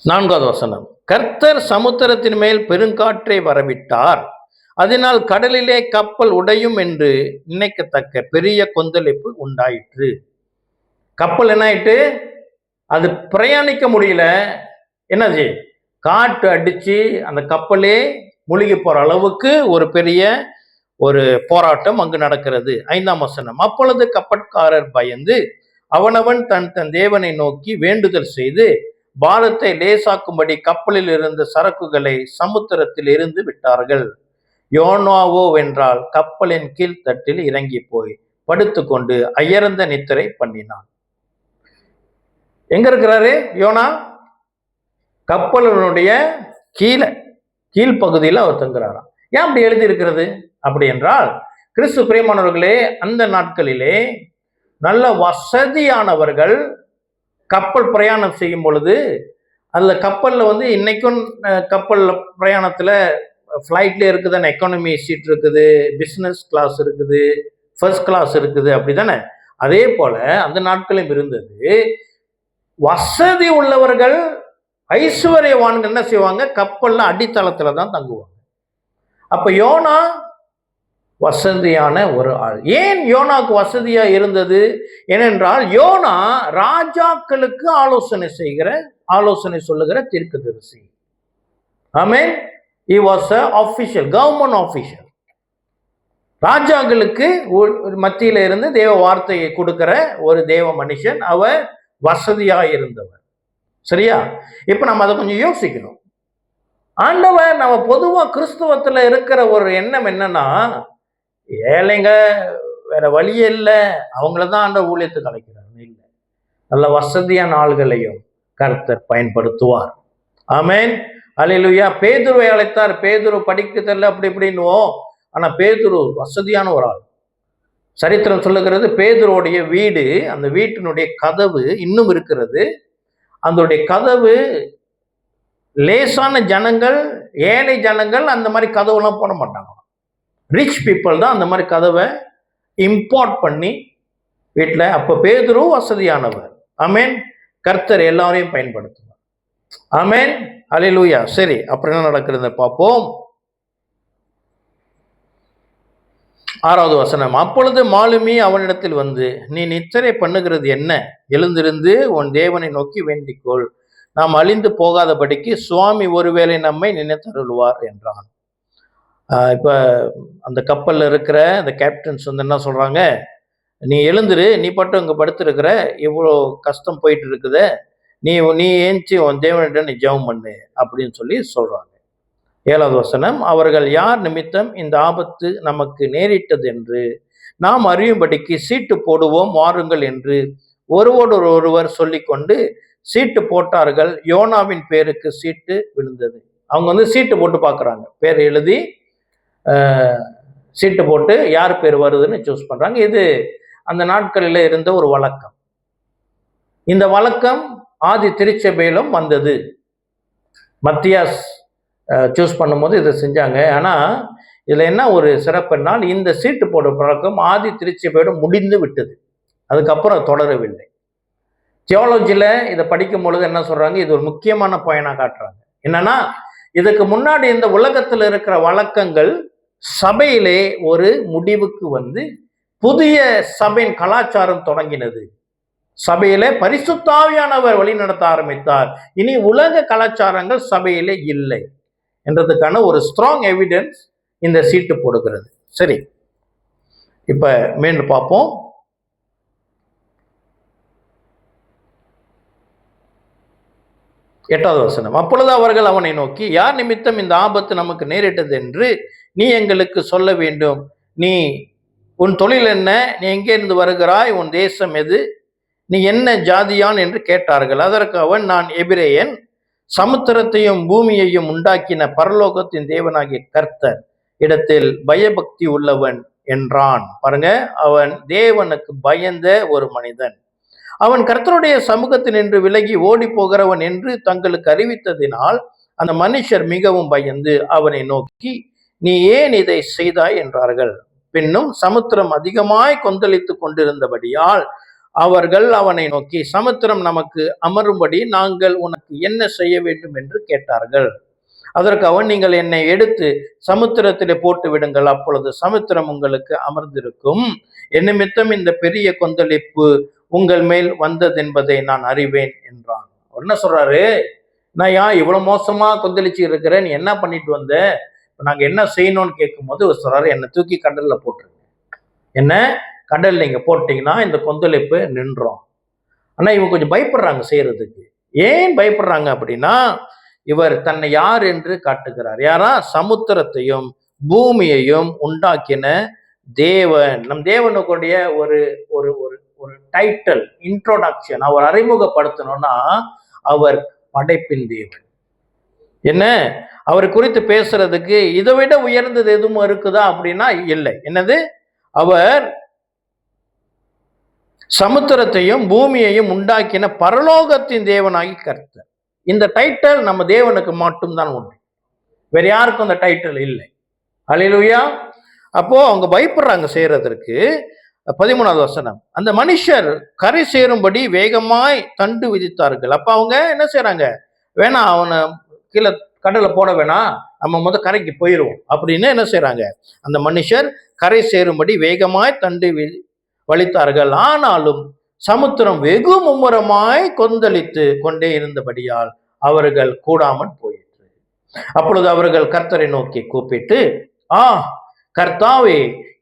4வது வசனம். கர்த்தர் சமுத்திரத்தின் மேல் பெருங்காற்றை வரவிட்டார், அதனால் கடலிலே கப்பல் உடையும் என்று நினைக்கத்தக்க பெரிய கொந்தளிப்பு உண்டாயிற்று. கப்பல் என்ன ஆயிட்டு, அது பிரயாணிக்க முடியல. என்னது, காற்று அடிச்சு அந்த கப்பலே மூழ்கி போற அளவுக்கு ஒரு பெரிய ஒரு போராட்டம் அங்கு நடக்கிறது. 5ஆம் வசனம். அப்பொழுது கப்பற்காரர் பயந்து அவனவன் தன் தன் தேவனை நோக்கி வேண்டுதல் செய்து பாரத்தை லேசாக்கும்படி கப்பலில் இருந்த சரக்குகளை சமுத்திரத்தில் இருந்து விட்டார்கள். யோனாவோ வென்றால் கப்பலின் கீழ்த்தட்டில் இறங்கி போய் படுத்துக்கொண்டு அயர்ந்த நித்திரை பண்ணினான். எங்க இருக்கிறாரு யோனா? கப்பலினுடைய கீழ்ப்பகுதியில் அவர் தங்குறாராம். ஏன் அப்படி எழுதி இருக்கிறது அப்படி என்றால், கிறிஸ்து பிரியமானவர்களே, அந்த நாட்களிலே நல்ல வசதியானவர்கள் கப்பல் பிரயாணம் செய்யும் பொழுது அந்த கப்பல்ல இன்னைக்கும் கப்பல் பிரயாணத்துல ஃப்ளைட்ல இருக்குதானே, எக்கானமி சீட் இருக்குது, பிசினஸ் கிளாஸ் இருக்குது, ஃபர்ஸ்ட் கிளாஸ் இருக்குது, அப்படிதானே? அதே போல அந்த நாட்களும் இருந்தது. வசதி உள்ளவர்கள், ஐஸ்வர்யவான்கள் என்ன செய்வாங்க, கப்பல்ல அடித்தளத்துல தான் தங்குவாங்க. அப்ப யோனா வசதியான ஒரு ஆள். ஏன் யோனாக்கு வசதியா இருந்தது? ஏனென்றால் யோனா ராஜாக்களுக்கு ஆலோசனை சொல்லுகிற தீர்க்கதரிசி. ஆமென். he was a official, government official. ராஜாக்களுக்கு மத்தியில இருந்து தேவ வார்த்தையை கொடுக்கிற ஒரு தேவ மனுஷன். அவர் வசதியா இருந்தவர். சரியா? இப்ப நம்ம அதை கொஞ்சம் யோசிக்கணும். ஆண்டவர், நம்ம பொதுவா கிறிஸ்துவத்துல இருக்கிற ஒரு எண்ணம் என்னன்னா, ஏழைங்க வேற வழியே இல்லை, அவங்களதான் ஆண்டவர் ஊழியத்துக்கு அழைக்கிறார். இல்லை, நல்ல வசதியான ஆள்களையும் கர்த்தர் பயன்படுத்துவார். ஆமென். அல்லேலூயா. பேதுருவை அழைத்தார். பேதுரு படிக்க தெரியல அப்படி இப்படின்னுவோம். ஆனா பேதுரு வசதியான ஒரு ஆள். சரித்திரம் சொல்லுகிறது, பேதுருடைய வீடு, அந்த வீட்டினுடைய கதவு இன்னும் இருக்கிறது. அதனுடைய கதவு லேசான ஜனங்கள், ஏழை ஜனங்கள் அந்த மாதிரி கதவுலாம் போட மாட்டாங்க. ரிச் பீப்புள் தான் அந்த மாதிரி கதவை இம்போர்ட் பண்ணி வீட்டில். அப்போ பேதுரு வசதியானவர். ஆமென். கர்த்தர் எல்லாரையும் பயன்படுத்துவார். ஆமென். அல்லேலூயா. சரி, அப்புறம் என்ன நடக்கிறது பார்ப்போம். 6வது வசனம். அப்பொழுது மாலுமி அவனிடத்தில் வந்து, நீ நித்திரை பண்ணுகிறது என்ன? எழுந்திருந்து உன் தேவனை நோக்கி வேண்டிக்கொள், நாம் அழிந்து போகாதபடிக்கு சுவாமி ஒருவேளை நம்மை நினைத்தருள்வார் என்றான். இப்ப அந்த கப்பல்ல இருக்கிற அந்த கேப்டன்ஸ் என்ன சொல்றாங்க, நீ எழுந்துரு, நீ மட்டும் இங்க படுத்திருக்கிற, இவ்வளோ கஷ்டம் போயிட்டு இருக்குது, நீ ஏஞ்சி உன் தேவனிட நீ ஜெபம் பண்ணு அப்படின்னு சொல்லி சொல்றாங்க. 7வது வசனம். அவர்கள் யார் நிமித்தம் இந்த ஆபத்து நமக்கு நேரிட்டது என்று நாம் அறியும்படிக்கு சீட்டு போடுவோம் வாருங்கள் என்று ஒருவர் சொல்லிக்கொண்டு சீட்டு போட்டார்கள். யோனாவின் பேருக்கு சீட்டு விழுந்தது. அவங்க வந்து சீட்டு போட்டு பார்க்குறாங்க, பேர் எழுதி சீட்டு போட்டு யார் பேர் வருதுன்னு சூஸ் பண்ணுறாங்க. இது அந்த நாட்களில் இருந்த ஒரு வழக்கம். இந்த வழக்கம் ஆதி திருச்சபையிலும் வந்தது. மத்தியாஸ் சூஸ் பண்ணும்போது இதை செஞ்சாங்க. ஆனால் இதில் என்ன ஒரு சிறப்புனால், இந்த சீட்டு போடும் பழக்கம் ஆதி திருச்சபையோடு முடிந்து விட்டது, அதுக்கப்புறம் தொடரவில்லை. தியாலஜியில் இதை படிக்கும் பொழுது என்ன சொல்றாங்க, இது ஒரு முக்கியமான பயனாக காட்டுறாங்க. என்னன்னா, இதுக்கு முன்னாடி இந்த உலகத்தில் இருக்கிற வழக்கங்கள் சபையிலே ஒரு முடிவுக்கு வந்து புதிய சபையின் கலாச்சாரம் தொடங்கினது. சபையிலே பரிசுத்தாவியானவர் வழி நடத்த ஆரம்பித்தார். இனி உலக கலாச்சாரங்கள் சபையிலே இல்லை என்றதுக்கான ஒரு ஸ்ட்ராங் எவிடன்ஸ் இந்த சீட்டு போடுகிறது. சரி, இப்ப மீண்டும் பார்ப்போம். எட்டாவது வசனம். அப்பொழுது அவர்கள் அவனை நோக்கி, யார் நிமித்தம் இந்த ஆபத்து நமக்கு நேரிட்டது என்று நீ எங்களுக்கு சொல்ல வேண்டும். நீ உன் தொழில் என்ன? நீ எங்கே இருந்து வருகிறாய்? உன் தேசம் எது? நீ என்ன ஜாதியான் என்று கேட்டார்கள். அதற்கு அவன், நான் எபிரேயன், சமுத்திரத்தையும் பூமியையும் உண்டாக்கின பரலோகத்தின் தேவனாகிய கர்த்தர் இடத்தில் பயபக்தி உள்ளவன் என்றான். பாருங்க, அவன் தேவனுக்கு பயந்த ஒரு மனிதன். அவன் கர்த்தருடைய சமூகத்தில் நின்று விலகி ஓடி போகிறவன் என்று தங்களுக்கு அறிவித்ததினால் அந்த மனுஷர் மிகவும் பயந்து அவனை நோக்கி, நீ ஏன் இதை செய்தாய் என்றார்கள். பின்னும் சமுத்திரம் அதிகமாய் கொந்தளித்து கொண்டிருந்தபடியால் அவர்கள் அவனை நோக்கி, சமுத்திரம் நமக்கு அமரும்படி நாங்கள் உனக்கு என்ன செய்ய வேண்டும் என்று கேட்டார்கள். அதற்கு அவன், நீங்கள் என்னை எடுத்து சமுத்திரத்திலே போட்டு விடுங்கள், அப்பொழுது சமுத்திரம் உங்களுக்கு அமர்ந்திருக்கும். என் நிமித்தம் இந்த பெரிய கொந்தளிப்பு உங்கள் மேல் வந்தது என்பதை நான் அறிவேன் என்றான். என்ன சொல்றாரு, நான் ஏன் இவ்வளவு மோசமா கொந்தளிச்சு இருக்கிறேன், நீ என்ன பண்ணிட்டு வந்த, நாங்க என்ன செய்யணும்னு கேட்கும் போது சொல்றாரு, என்னை தூக்கி கடல்ல போட்டுருங்க, என்ன கடல்ல நீங்க போட்டீங்கன்னா இந்த கொந்தளிப்பு நின்றோம். ஆனா இவங்க கொஞ்சம் பயப்படுறாங்க செய்யறதுக்கு. ஏன் பயப்படுறாங்க அப்படின்னா, இவர் தன்னை யார் என்று காட்டுகிறார். யாரா? சமுத்திரத்தையும் பூமியையும் உண்டாக்கின தேவன். நம் தேவனுக்குடைய ஒரு ஒரு ஒரு டைட்டில், இன்ட்ரோடக்ஷன், அவர் அறிமுகப்படுத்தணும்னா அவர் படைப்பின் தேவன். என்ன, அவர் குறித்து பேசுறதுக்கு இதை விட உயர்ந்தது எதுவும் இருக்குதா அப்படின்னா இல்லை. என்னது? அவர் சமுத்திரத்தையும் பூமியையும் உண்டாக்கின பரலோகத்தின் தேவனாகி கர்த்தர். இந்த டைட்டில் நம்ம தேவனுக்கு மட்டும்தான் உண்டு, வேற யாருக்கும் அந்த டைட்டில் இல்லை. அல்லேலூயா. அப்போ அவங்க பயப்படுறாங்க செய்யறதற்கு. 13வது வசனம். அந்த மனுஷர் கரை சேரும்படி வேகமாய் தண்டு விதித்தார்கள். அப்ப அவங்க என்ன செய்யறாங்க, வேணா அவனை கீழே கடலை போட வேணாம், நம்ம கரைக்கு போயிடுவோம் அப்படின்னு என்ன செய்யறாங்க, அந்த மனுஷர் கரை சேரும்படி வேகமாய் தண்டு வலித்தார்கள். ஆனாலும் சமுத்திரம் வெகு மும்முரமாய் கொந்தளித்து கொண்டே இருந்தபடியால் அவர்கள் கூடாமல் போயிற்று. அப்பொழுது அவர்கள் கர்த்தரை நோக்கி கூப்பிட்டு, கர்த்தாவே,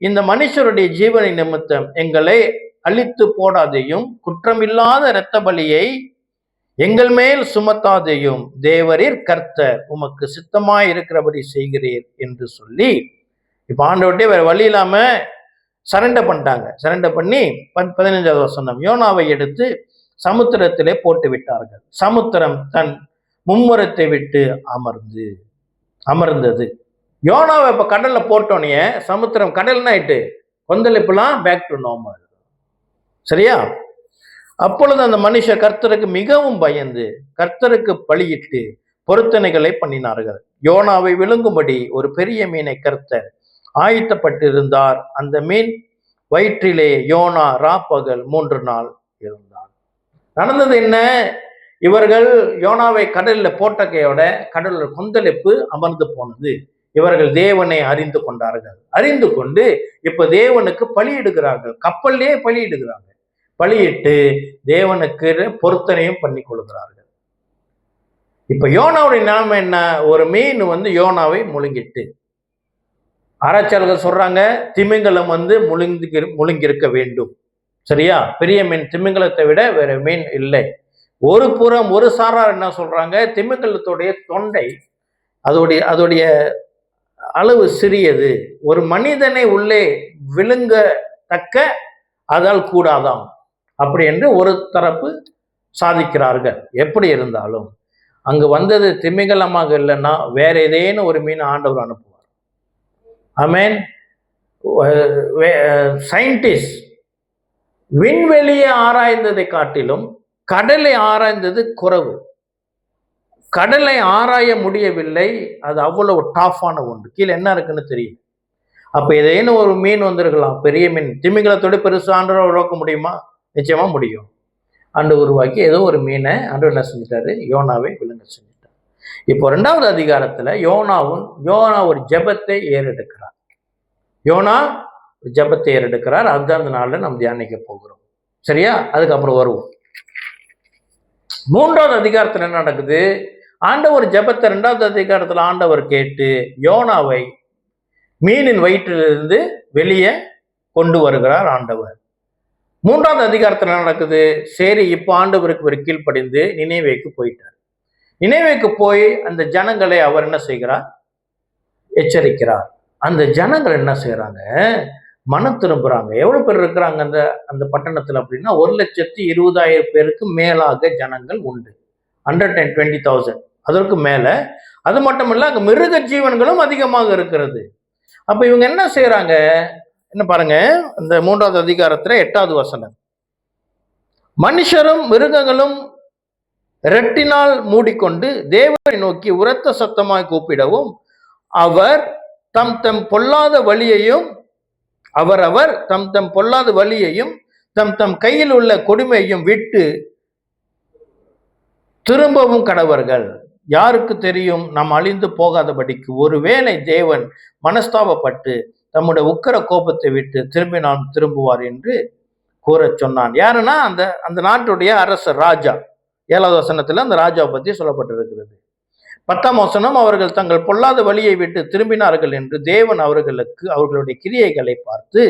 இந்த மனுஷருடைய ஜீவனை நிமித்தம் எங்களை அழித்து போடாதையும், குற்றமில்லாத இரத்த பலியை எங்கள் மேல் சுமத்தாதையும், தேவரீர் கர்த்தர், உமக்கு சித்தமாய் இருக்கிறபடி செய்கிறீர் என்று சொல்லி, இப்ப ஆண்டவர்கிட்ட வேற வழி இல்லாம சரண்டர் பண்ணிட்டாங்க. சரண்டர் பண்ணி 15வது வசனம். யோனாவை எடுத்து சமுத்திரத்திலே போட்டு விட்டார்கள். சமுத்திரம் தன் மும்முரத்தை விட்டு அமர்ந்தது. யோனாவை இப்ப கடல்ல போட்டோன்னே சமுத்திரம் கடல்னா ஆயிட்டு, கொந்தளிப்புலாம் பேக் டு நார்மல். சரியா? அப்பொழுது அந்த மனுஷர் கர்த்தருக்கு மிகவும் பயந்து கர்த்தருக்கு பலியிட்டு பொருத்தனைகளை பண்ணினார்கள். யோனாவை விழுங்கும்படி ஒரு பெரிய மீனை கர்த்தர் ஆயத்தப்பட்டிருந்தார். அந்த மீன் வயிற்றிலே யோனா ராப்பகல் 3 நாள் இருந்தார். நடந்தது என்ன? இவர்கள் யோனாவை கடல்ல போட்டகையோட கடல்ல கொந்தளிப்பு அமர்ந்து போனது. இவர்கள் தேவனை அறிந்து கொண்டார்கள். அறிந்து கொண்டு இப்ப தேவனுக்கு பலியிடுகிறார்கள். கப்பல்லே பலியிடுகிறாங்க. பலியிட்டு தேவனுக்கு பொருத்தனையும் பண்ணி கொள்கிறார்கள். இப்ப யோனாவுடைய நிலைமை என்ன? ஒரு மீன் யோனாவை முழுங்கிட்டு, ஆராய்ச்சியாளர்கள் சொல்றாங்க திமிங்கலம் முழுங்கிருக்க வேண்டும். சரியா? பெரிய மீன் திமிங்கலத்தை விட வேற மீன் இல்லை. ஒரு புறம் ஒரு சாரார் என்ன சொல்றாங்க, திமிங்கலத்துடைய தொண்டை அதோடைய அளவு சிறியது, ஒரு மனிதனை உள்ளே விழுங்கத்தக்க அதால் கூடாதாம் அப்படி என்று ஒரு தரப்பு சாதிக்கிறார்கள். எப்படி இருந்தாலும் அங்கு வந்தது திமிங்கலமாக இல்லைன்னா வேற ஏதேனும் ஒரு மீன் ஆண்டவர் அனுப்புவார். ஆமென். சயின்டிஸ்ட் விண்வெளியை ஆராய்ந்ததை காட்டிலும் கடலை ஆராய்ந்தது குறைவு. கடலை ஆராய முடியவில்லை, அது அவ்வளவு டாஃபான ஒன்று. கீழே என்ன இருக்குன்னு தெரியும். அப்ப ஏதேனும் ஒரு மீன் வந்திருக்கலாம், பெரிய மீன். திமிங்கலத்தோட பெருசு ஆண்டவர் உருவாக்க முடியுமா? நிச்சயமா முடியும். ஆண்டு உருவாக்கி ஏதோ ஒரு மீனை ஆண்டவர் என்ன செஞ்சிட்டாரு? யோனாவை விழுங்க செஞ்சிட்டார். இப்போ 2வது அதிகாரத்துல யோனா ஒரு ஜெபத்தை ஏறெடுக்கிறார். யோனா ஜெபத்தை ஏறெடுக்கிறார். அதுதான் அந்த நாள்ல நம்ம தியானிக்க போகிறோம். சரியா? அதுக்கப்புறம் வருவோம். 3வது அதிகாரத்துல என்ன நடக்குது? ஆண்டவர் ஜெபத்தை 2வது அதிகாரத்துல ஆண்டவர் கேட்டு யோனாவை மீனின் வயிற்றிலிருந்து வெளியே கொண்டு வருகிறார் ஆண்டவர். 3வது அதிகாரத்துல என்ன நடக்குது? சரி, இப்ப ஆண்டவருக்கு ஒரு கீழ்ப்படிந்து நினைவேக்கு போயிட்டார். நினைவேக்கு போய் அந்த ஜனங்களை அவர் என்ன செய்கிறார்? எச்சரிக்கிறார். அந்த ஜனங்கள் என்ன செய்யறாங்க? மனம் திரும்புறாங்க. எவ்வளவு பேர் இருக்கிறாங்க அந்த அந்த பட்டணத்துல அப்படின்னா 1,20,000 பேருக்கு மேலாக ஜனங்கள் உண்டு. 120,000 அதற்கு மேல. அது மட்டும் இல்ல, அங்க மிருக ஜீவன்களும் அதிகமாக இருக்கிறது. அப்ப இவங்க என்ன செய்யறாங்க? என்ன பாருங்க, இந்த 3வது அதிகாரத்துல 8வது வசனம். மனுஷரும் மிருகங்களும் ரெட்டினால் மூடிக்கொண்டு தேவனை நோக்கி உரத்த சத்தமாய் கூப்பிடவும் அவர் தம் தம் பொல்லாத வழியையும் தம் தம் கையில் உள்ள கொடுமையையும் விட்டு திரும்பவும் கடவர்கள். யாருக்கு தெரியும், நாம் அழிந்து போகாதபடிக்கு ஒருவேளை தேவன் மனஸ்தாபப்பட்டு தம்முடைய உக்கிர கோபத்தை விட்டு திரும்புவார் என்று கூற சொன்னான். யாருன்னா அந்த அந்த நாட்டுடைய அரசர் ராஜா. 7வது வசனத்துல அந்த ராஜாவை பற்றி சொல்லப்பட்டிருக்கிறது. 10ஆம் வசனம், அவர்கள் தங்கள் பொல்லாத வழியை விட்டு திரும்பினார்கள் என்று தேவன் அவர்களுடைய கிரியைகளை பார்த்து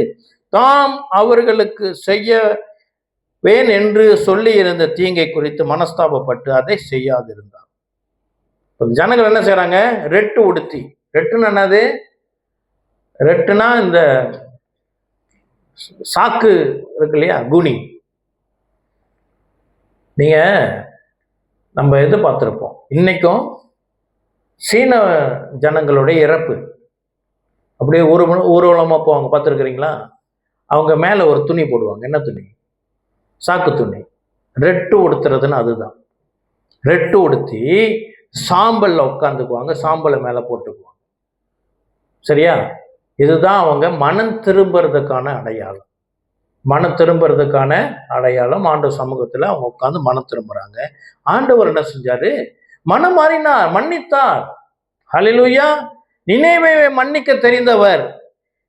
தாம் அவர்களுக்கு செய்யவேன் என்று சொல்லி இருந்த தீங்கை குறித்து மனஸ்தாபப்பட்டு அதை செய்யாதிருந்தார். ஜனங்கள் என்ன செய்யறாங்க? ரெட்டு உடுத்தி. ரெட்டுன்னு என்னது? ரெட்டுனா இந்த சாக்கு இருக்கு இல்லையா, குனி. நீங்க நம்ம எது பார்த்திருப்போம், இன்னைக்கும் சீன ஜனங்களுடைய இறப்பு அப்படியே ஊர்வலமா போவாங்க, பார்த்துருக்கிறீங்களா? அவங்க மேல ஒரு துணி போடுவாங்க. என்ன துணி? சாக்கு துணி. ரெட்டு உடுத்துறதுன்னு அதுதான். ரெட்டு உடுத்தி சாம்பல்ல உட்காந்துக்குவாங்க, சாம்பலை மேல போட்டுக்குவாங்க. சரியா? இதுதான் அவங்க மனம் திரும்புறதுக்கான அடையாளம். மனம் திரும்புறதுக்கான அடையாளம். ஆண்டவர் சமூகத்துல அவங்க உட்காந்து மனம் திரும்புறாங்க. ஆண்டவர் என்ன செஞ்சாரு? மனம் மாறினார், மன்னித்தார். ஹல்லேலூயா. நினைவையை மன்னிக்க தெரிந்தவர்,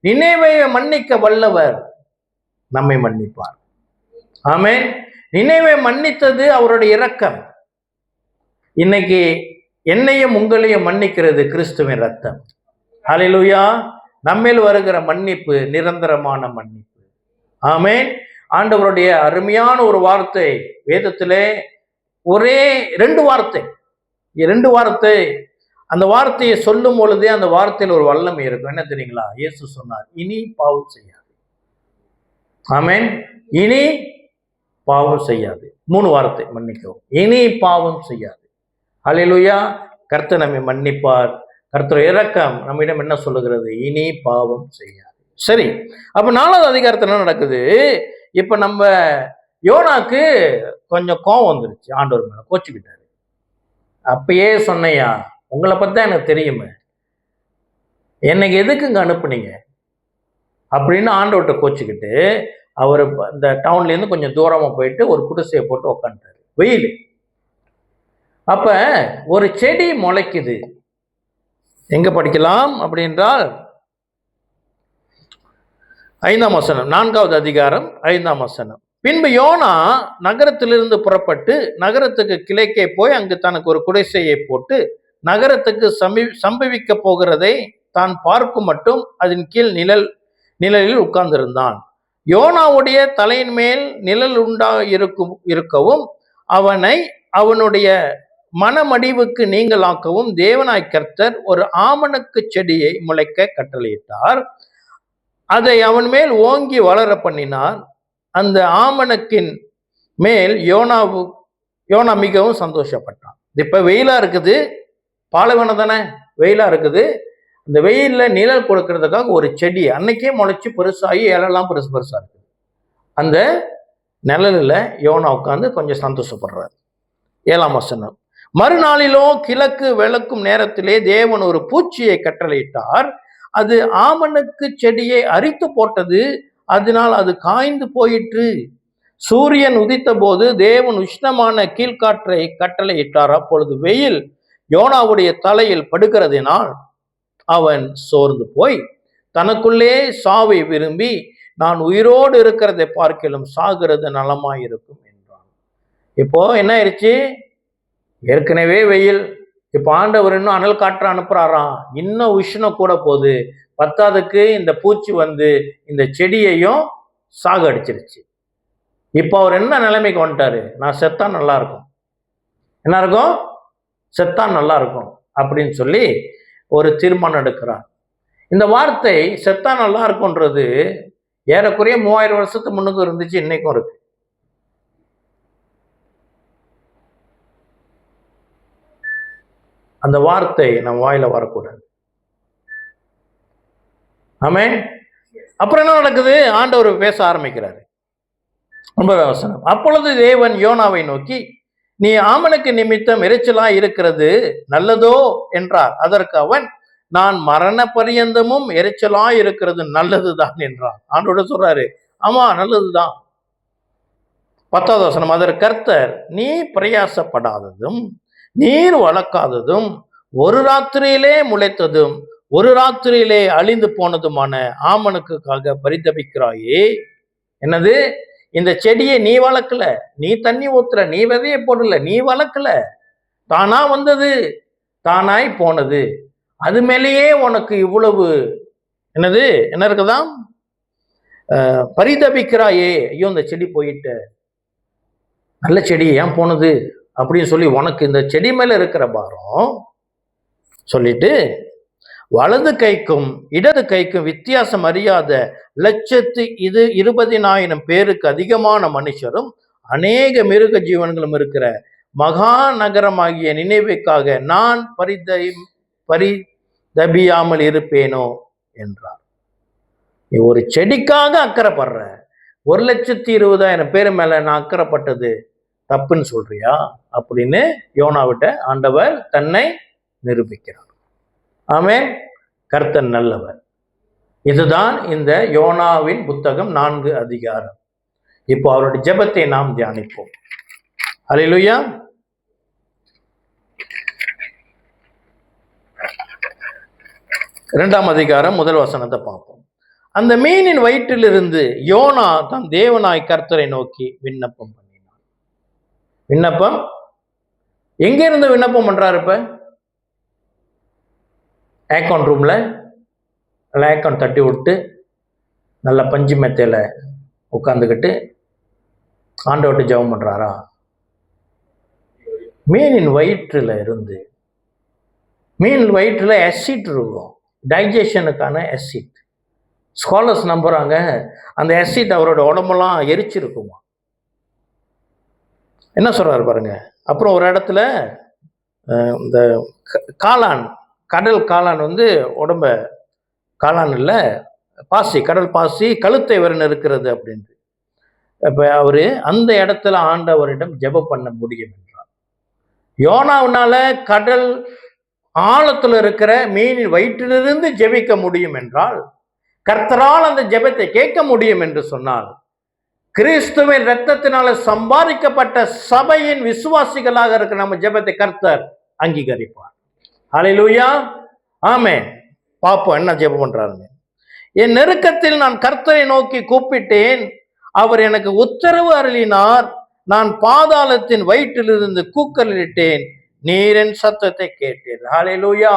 நினைவையை மன்னிக்க வல்லவர் நம்மை மன்னிப்பார். ஆமென். நினைவை மன்னித்தது அவருடைய இரக்கம். இன்னைக்கு என்னையும் உங்களையும் மன்னிக்கிறது கிறிஸ்துவின் ரத்தம். ஹல்லேலூயா. நம்மில் வருகிற மன்னிப்பு நிரந்தரமான மன்னிப்பு. ஆமென். ஆண்டவருடைய அருமையான ஒரு வார்த்தை வேதத்திலே, ஒரே 2 வார்த்தை. அந்த வார்த்தையை சொல்லும் பொழுதே அந்த வார்த்தையில் ஒரு வல்லமை இருக்கும். என்ன தெரியுங்களா? இயேசு சொன்னார், இனி பாவம் செய்யாது. ஆமென். இனி பாவம் செய்யாது. 3 வார்த்தை மன்னிக்கவும். இனி பாவம் செய்யாது. ஹல்லேலூயா. கர்த்தர் நம்மை மன்னிப்பார். கர்த்தர் இரக்கம் நம்மிடம் என்ன சொல்லுகிறது? இனி பாவம் செய்யாது. சரி, அப்ப 4வது அதிகாரத்துல என்ன நடக்குது? இப்ப நம்ம யோனாக்கு கொஞ்சம் கோவம் வந்துருச்சு, ஆண்டவர் மேல கோச்சுக்கிட்டாரு. அப்பயே சொன்னையா, உங்களை பத்தி தான் எனக்கு தெரியுமே, என்னைக்கு எதுக்குங்க அனுப்புனீங்க அப்படின்னு ஆண்டவர்கிட்ட கோச்சுக்கிட்டு அவர் இந்த டவுன்ல இருந்து கொஞ்சம் தூரமா போயிட்டு ஒரு குடிசையை போட்டு உட்காந்துட்டாரு. வெயில். அப்ப ஒரு செடி முளைக்குது. எங்க படிக்கலாம் அப்படின்றால் 5ஆம் வசனம், 4வது அதிகாரம் 5ஆம் வசனம். பின்பு யோனா நகரத்திலிருந்து புறப்பட்டு நகரத்துக்கு கிழக்கே போய் அங்கு தனக்கு ஒரு குடிசையை போட்டு நகரத்துக்கு சம்பவிக்க போகிறதை தான் பார்க்கும் மட்டும் அதன் கீழ் நிழலில் உட்கார்ந்திருந்தான். யோனாவுடைய தலையின் மேல் நிழல் இருக்கவும் அவனுடைய மனமடிவுக்கு நீங்களாக்கவும் தேவனாய் கர்த்தர் ஒரு ஆமணக்கு செடியை முளைக்க கட்டளையிட்டார். அதை அவன் மேல் ஓங்கி வளர பண்ணினார். அந்த ஆமணக்கின் மேல் யோனா மிகவும் சந்தோஷப்பட்டான். இப்ப வெயிலா இருக்குது, பாலைவனம் தானே, வெயிலா இருக்குது. இந்த வெயில்ல நிழல் கொடுக்கறதுக்காக ஒரு செடி அன்னைக்கே முளைச்சு பெருசாகி இலெல்லாம் பெருசு பெருசா இருக்கு. அந்த நிழலில் யோனா உட்காந்து கொஞ்சம் சந்தோஷப்படுறாரு. 7ஆம் வசனம். மறுநாளிலோ கிழக்கு விளக்கும் நேரத்திலே தேவன் ஒரு பூச்சியை கட்டளையிட்டார். அது ஆமணக்கு செடியை அரித்து போட்டது. அதனால் அது காய்ந்து போயிற்று. சூரியன் உதித்த போது தேவன் உஷ்ணமான கீழ்காற்றை கட்டளையிட்டார். அப்பொழுது வெயில் யோனாவுடைய தலையில் படுகிறதினால் அவன் சோர்ந்து போய் தனக்குள்ளே சாவை விரும்பி, நான் உயிரோடு இருக்கிறதை பார்க்கலும் சாகிறது நலமாயிருக்கும் என்றான். இப்போ என்ன ஆயிடுச்சு? ஏற்கனவே வெயில், இப்ப ஆண்டவர் இன்னும் அனல் காற்று அனுப்புறாராம், இன்னும் உஷ்ணம் கூட போகுது. பத்தாவதுக்கு இந்த பூச்சி வந்து இந்த செடியையும் சாக அடிச்சிருச்சு. இப்போ அவர் என்ன நிலைமைக்கு வந்துட்டாரு? நான் செத்தா நல்லா இருக்கும், என்ன இருக்கும், செத்தா நல்லா இருக்கும் அப்படின்னு சொல்லி ஒரு தீர்மானம் எடுக்கிறார். இந்த வார்த்தை செத்தா நல்லா இருக்கும்ன்றது ஏறக்குறைய 3000 வருஷத்துக்கு முன்னுக்கு இருந்துச்சு, இன்னைக்கும் இருக்கு. அந்த வார்த்தை நம்ம வாயில வரக்கூடாது. ஆமென். அப்புறம் என்ன நடக்குது? ஆண்டவர் பேச ஆரம்பிக்கிறாரு. 9ஆம் வசனம். அப்பொழுது தேவன் யோனாவை நோக்கி, நீ ஆமனுக்கு நிமித்தம் எரிச்சலா இருக்கிறது நல்லதோ என்றார். அதற்கு அவன், நான் மரண பரியந்தமும் எரிச்சலா இருக்கிறது நல்லதுதான் என்றான். ஆண்டோட சொல்றாரு, ஆமா நல்லதுதான். 10ஆவது வசனம். அதற்கு கர்த்தர், நீ பிரயாசப்படாததும் நீர் வளர்க்காததும் ஒரு ராத்திரியிலே முளைத்ததும் ஒரு ராத்திரியிலே அழிந்து போனதுமான ஆமனுக்காக பரிதபிக்கிறாயே. என்னது? இந்த செடியை நீ வளர்க்கல, நீ தண்ணி ஊத்துற, நீ விதைய போடல, நீ வளர்க்கல, தானா வந்தது, தானாய் போனது. அது மேலேயே உனக்கு இவ்வளவு என்னது என்ன இருக்குதான்? பரிதபிக்கிறாயே. ஐயோ இந்த செடி போயிட்ட, நல்ல செடி ஏன் போனது அப்படின்னு சொல்லி உனக்கு இந்த செடி மேல இருக்கிற பாரம் சொல்லிட்டு, வலது கைக்கும் இடது கைக்கும் வித்தியாசம் அறியாத 120,000 பேருக்கு அதிகமான மனுஷரும் அநேக மிருக ஜீவன்களும் இருக்கிற மகா நகரமாகிய நினைவுக்காக நான் பரிதபியாமல் இருப்பேனோ என்றார். நீ ஒரு செடிக்காக அக்கறைப்படுற, 120,000 பேர் மேல நான் அக்கறைப்பட்டது தப்புன்னு சொல்றியா அப்படின்னு யோனாவிட்ட ஆண்டவர் தன்னை நிரூபிக்கிறார். ஆமென். கர்த்தர் நல்லவர். இதுதான் இந்த யோனாவின் புத்தகம் 4 அதிகாரம். இப்போ அவருடைய ஜெபத்தை நாம் தியானிப்போம். அல்லேலூயா. இரண்டாம் அதிகாரம் 1 வசனத்தை பார்ப்போம். அந்த மீனின் வயிற்றிலிருந்து யோனா தன் தேவனாய் கர்த்தரை நோக்கி விண்ணப்பம் பண்ணினான். விண்ணப்பம் எங்க இருந்து விண்ணப்பம் பண்றாரு? இப்ப ஏக்கவுண்ட் ரூம்ல ஏக்கவுண்ட் தட்டி விட்டு நல்ல பஞ்சு மெத்தையில உட்காந்துக்கிட்டு ஆண்டவர்கிட்ட ஜெபம் பண்றாரா? மீனின் வயிற்றுல இருந்து, மீன் வயிற்றுல அசிட் இருக்கும், டைஜஷனுக்கான அசிட். ஸ்காலர்ஸ் நம்புறாங்க அந்த அசிட் அவரோட உடம்பெல்லாம் எரிச்சிருக்குமா. என்ன சொல்றாரு பாருங்க. அப்புறம் ஒரு இடத்துல இந்த காளான், கடல் காளான் வந்து உடம்ப, காளான் இல்லை பாசி, கடல் பாசி கழுத்தை வர இருக்கிறது அப்படின்ட்டு. இப்ப அவரு அந்த இடத்துல ஆண்டவரிடம் ஜெபம் பண்ண முடியும் என்றார். யோனாவுனால கடல் ஆழத்துல இருக்கிற மீனின் வயிற்றிலிருந்து ஜெபிக்க முடியும் என்றால், கர்த்தரால் அந்த ஜெபத்தை கேட்க முடியும் என்று சொன்னால், கிறிஸ்துவின் இரத்தத்தினால சம்பாதிக்கப்பட்ட சபையின் விசுவாசிகளாக இருக்கிற நம்ம ஜெபத்தை கர்த்தர் அங்கீகரிப்பார். ஹல்லேலூயா. ஆமென். பாப்போம் என்ன ஜெபம் பண்றாருங்க. என் நெருக்கத்தில் நான் கர்த்தரை நோக்கி கூப்பிட்டேன், அவர் எனக்கு உத்தரவு அருளினார். நான் பாதாளத்தின் வயிற்றிலிருந்து கூக்கலிட்டேன், நீர் என் சத்தத்தை கேட்டீர். ஹல்லேலூயா.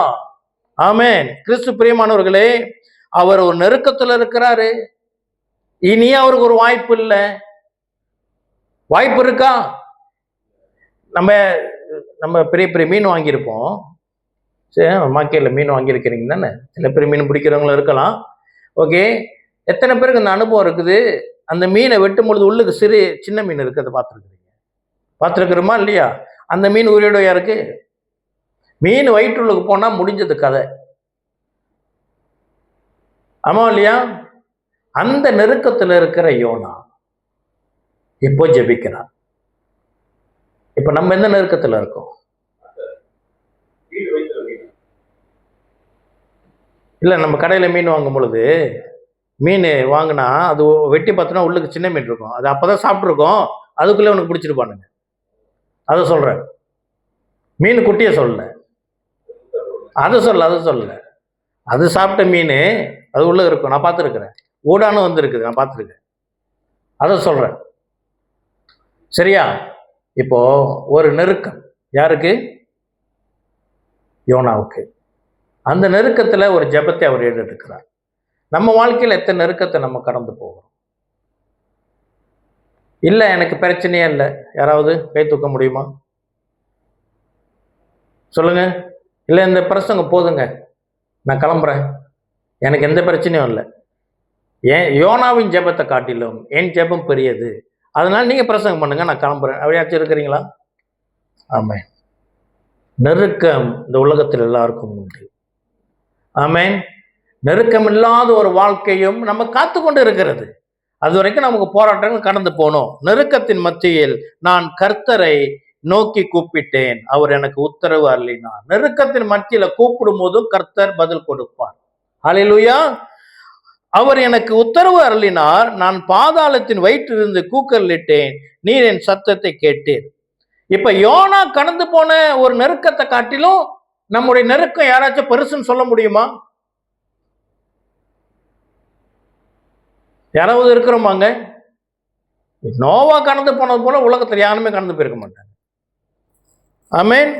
ஆமென். கிறிஸ்து பிரியமானவர்களே, அவர் ஒரு நெருக்கத்தில் இருக்கிறாரு. இனி அவருக்கு ஒரு வாய்ப்பு இல்லை. வாய்ப்பு இருக்கா? நம்ம பெரிய பெரிய மீன் வாங்கியிருப்போம். சரி, மார்க்கெட்டில் மீன் வாங்கியிருக்கிறீங்க தானே, சில பேர் மீன் பிடிக்கிறவங்களும் இருக்கலாம். ஓகே, எத்தனை பேருக்கு இந்த அனுபவம் இருக்குது? அந்த மீனை வெட்டும் பொழுது உள்ளுக்கு சின்ன மீன் இருக்கிறத பார்த்துருக்குறீங்க, பார்த்துருக்குறோமா இல்லையா? அந்த மீன் உயிரோட இருக்கு. மீன் வயிற்றுள்ளுக்கு போனா முடிஞ்சது கதை. ஆமா இல்லையா? அந்த நெருக்கத்தில் இருக்கிற யோனா இப்போ ஜெபிக்கிறான். இப்ப நம்ம எந்த நெருக்கத்துல இருக்கோம்? இல்ல, நம்ம கடையில மீன் வாங்கும் பொழுது மீன் வாங்கினா அது வெட்டி பார்த்தோன்னா உள்ளுக்கு சின்ன மீன் இருக்கும். அது அப்பதான் சாப்பிட்ருக்கோம், அதுக்குள்ளே உனக்கு பிடிச்சிருப்பானுங்க. அதை சொல்றேன். மீன் குட்டியை சொல்லல, அதை சொல்லல. அது சாப்பிட்ட மீன் அது உள்ள இருக்கும், நான் பார்த்துருக்கிறேன். ஊடானும் வந்துருக்குது, நான் பார்த்துருக்கேன். அதை சொல்றேன். சரியா? இப்போ ஒரு நெருக்கம் யாருக்கு? யோனாவுக்கு. அந்த நெருக்கத்துல ஒரு ஜெபத்தை அவர் எடுக்கிறார். நம்ம வாழ்க்கையில் எத்தனை நெருக்கத்தை நம்ம கடந்து போகிறோம்? இல்லை எனக்கு பிரச்சனையே இல்லை, யாராவது கை தூக்க முடியுமா? சொல்லுங்க. இல்லை இந்த பிரசங்கம் போதுங்க, நான் கிளம்புறேன், எனக்கு எந்த பிரச்சனையும் இல்லை. ஏன் யோனாவின் ஜெபத்தை காட்டிலும் என் ஜெபம் பெரியது, அதனால நீங்க பிரசங்கம் பண்ணுங்க, நான் கிளம்புறேன், அப்படியாச்சும் இருக்கிறீங்களா? ஆமே. நெருக்கம் இந்த உலகத்தில் எல்லாருக்கும் உண்டு. ஆமேன். நெருக்கம் இல்லாத ஒரு வாழ்க்கையும் நம்ம காத்து கொண்டு இருக்கிறது. அது வரைக்கும் நமக்கு போராட்டங்கள் கடந்து போனோம். நெருக்கத்தின் மத்தியில் நான் கர்த்தரை நோக்கி கூப்பிட்டேன், அவர் எனக்கு உத்தரவு அருளினார். நெருக்கத்தின் மத்தியில கூப்பிடும் போதும் கர்த்தர் பதில் கொடுப்பார். ஹல்லேலூயா. அவர் எனக்கு உத்தரவு அருளினார், நான் பாதாளத்தின் வயிற்றிலிருந்து கூக்கலிட்டேன், நீர் என் சத்தத்தை கேட்டீர். இப்ப யோனா கடந்து போன ஒரு நெருக்கத்தை காட்டிலும் நம்முடைய நெருக்கம் யாராச்சும் பெருசுன்னு சொல்ல முடியுமா? யாராவது இருக்கிறோமாங்க? நோவா கடந்து போனது போல உலகத்தில் யாருமே கடந்து போயிருக்க மாட்டாங்க. ஆமென்.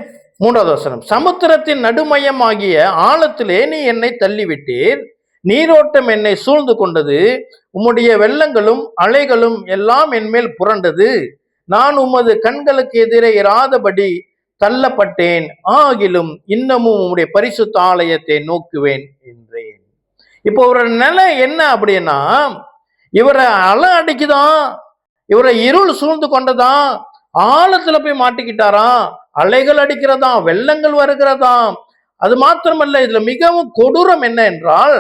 3வது வசனம். சமுத்திரத்தின் நடுமையம் ஆகிய ஆழத்திலே நீ என்னை தள்ளிவிட்டீர், நீரோட்டம் என்னை சூழ்ந்து கொண்டது, உம்முடைய வெள்ளங்களும் அலைகளும் எல்லாம் என் மேல் புரண்டது, நான் உமது கண்களுக்கு எதிரே இராதபடி தள்ளப்பட்டேன், ஆகிலும் இன்னமும் உம்முடைய பரிசுத்த ஆலயத்தை நோக்குவேன் என்றேன். இப்போ ஒரு நிலை என்ன அப்படின்னா, இவரை அலை அடிக்குதான், இவரை இருள் சூழ்ந்து கொண்டதான், ஆழத்துல போய் மாட்டிக்கிட்டாராம், அலைகள் அடிக்கிறதாம், வெள்ளங்கள் வருகிறதாம். அது மாத்திரமல்ல, இதுல மிகவும் கொடூரம் என்ன என்றால்,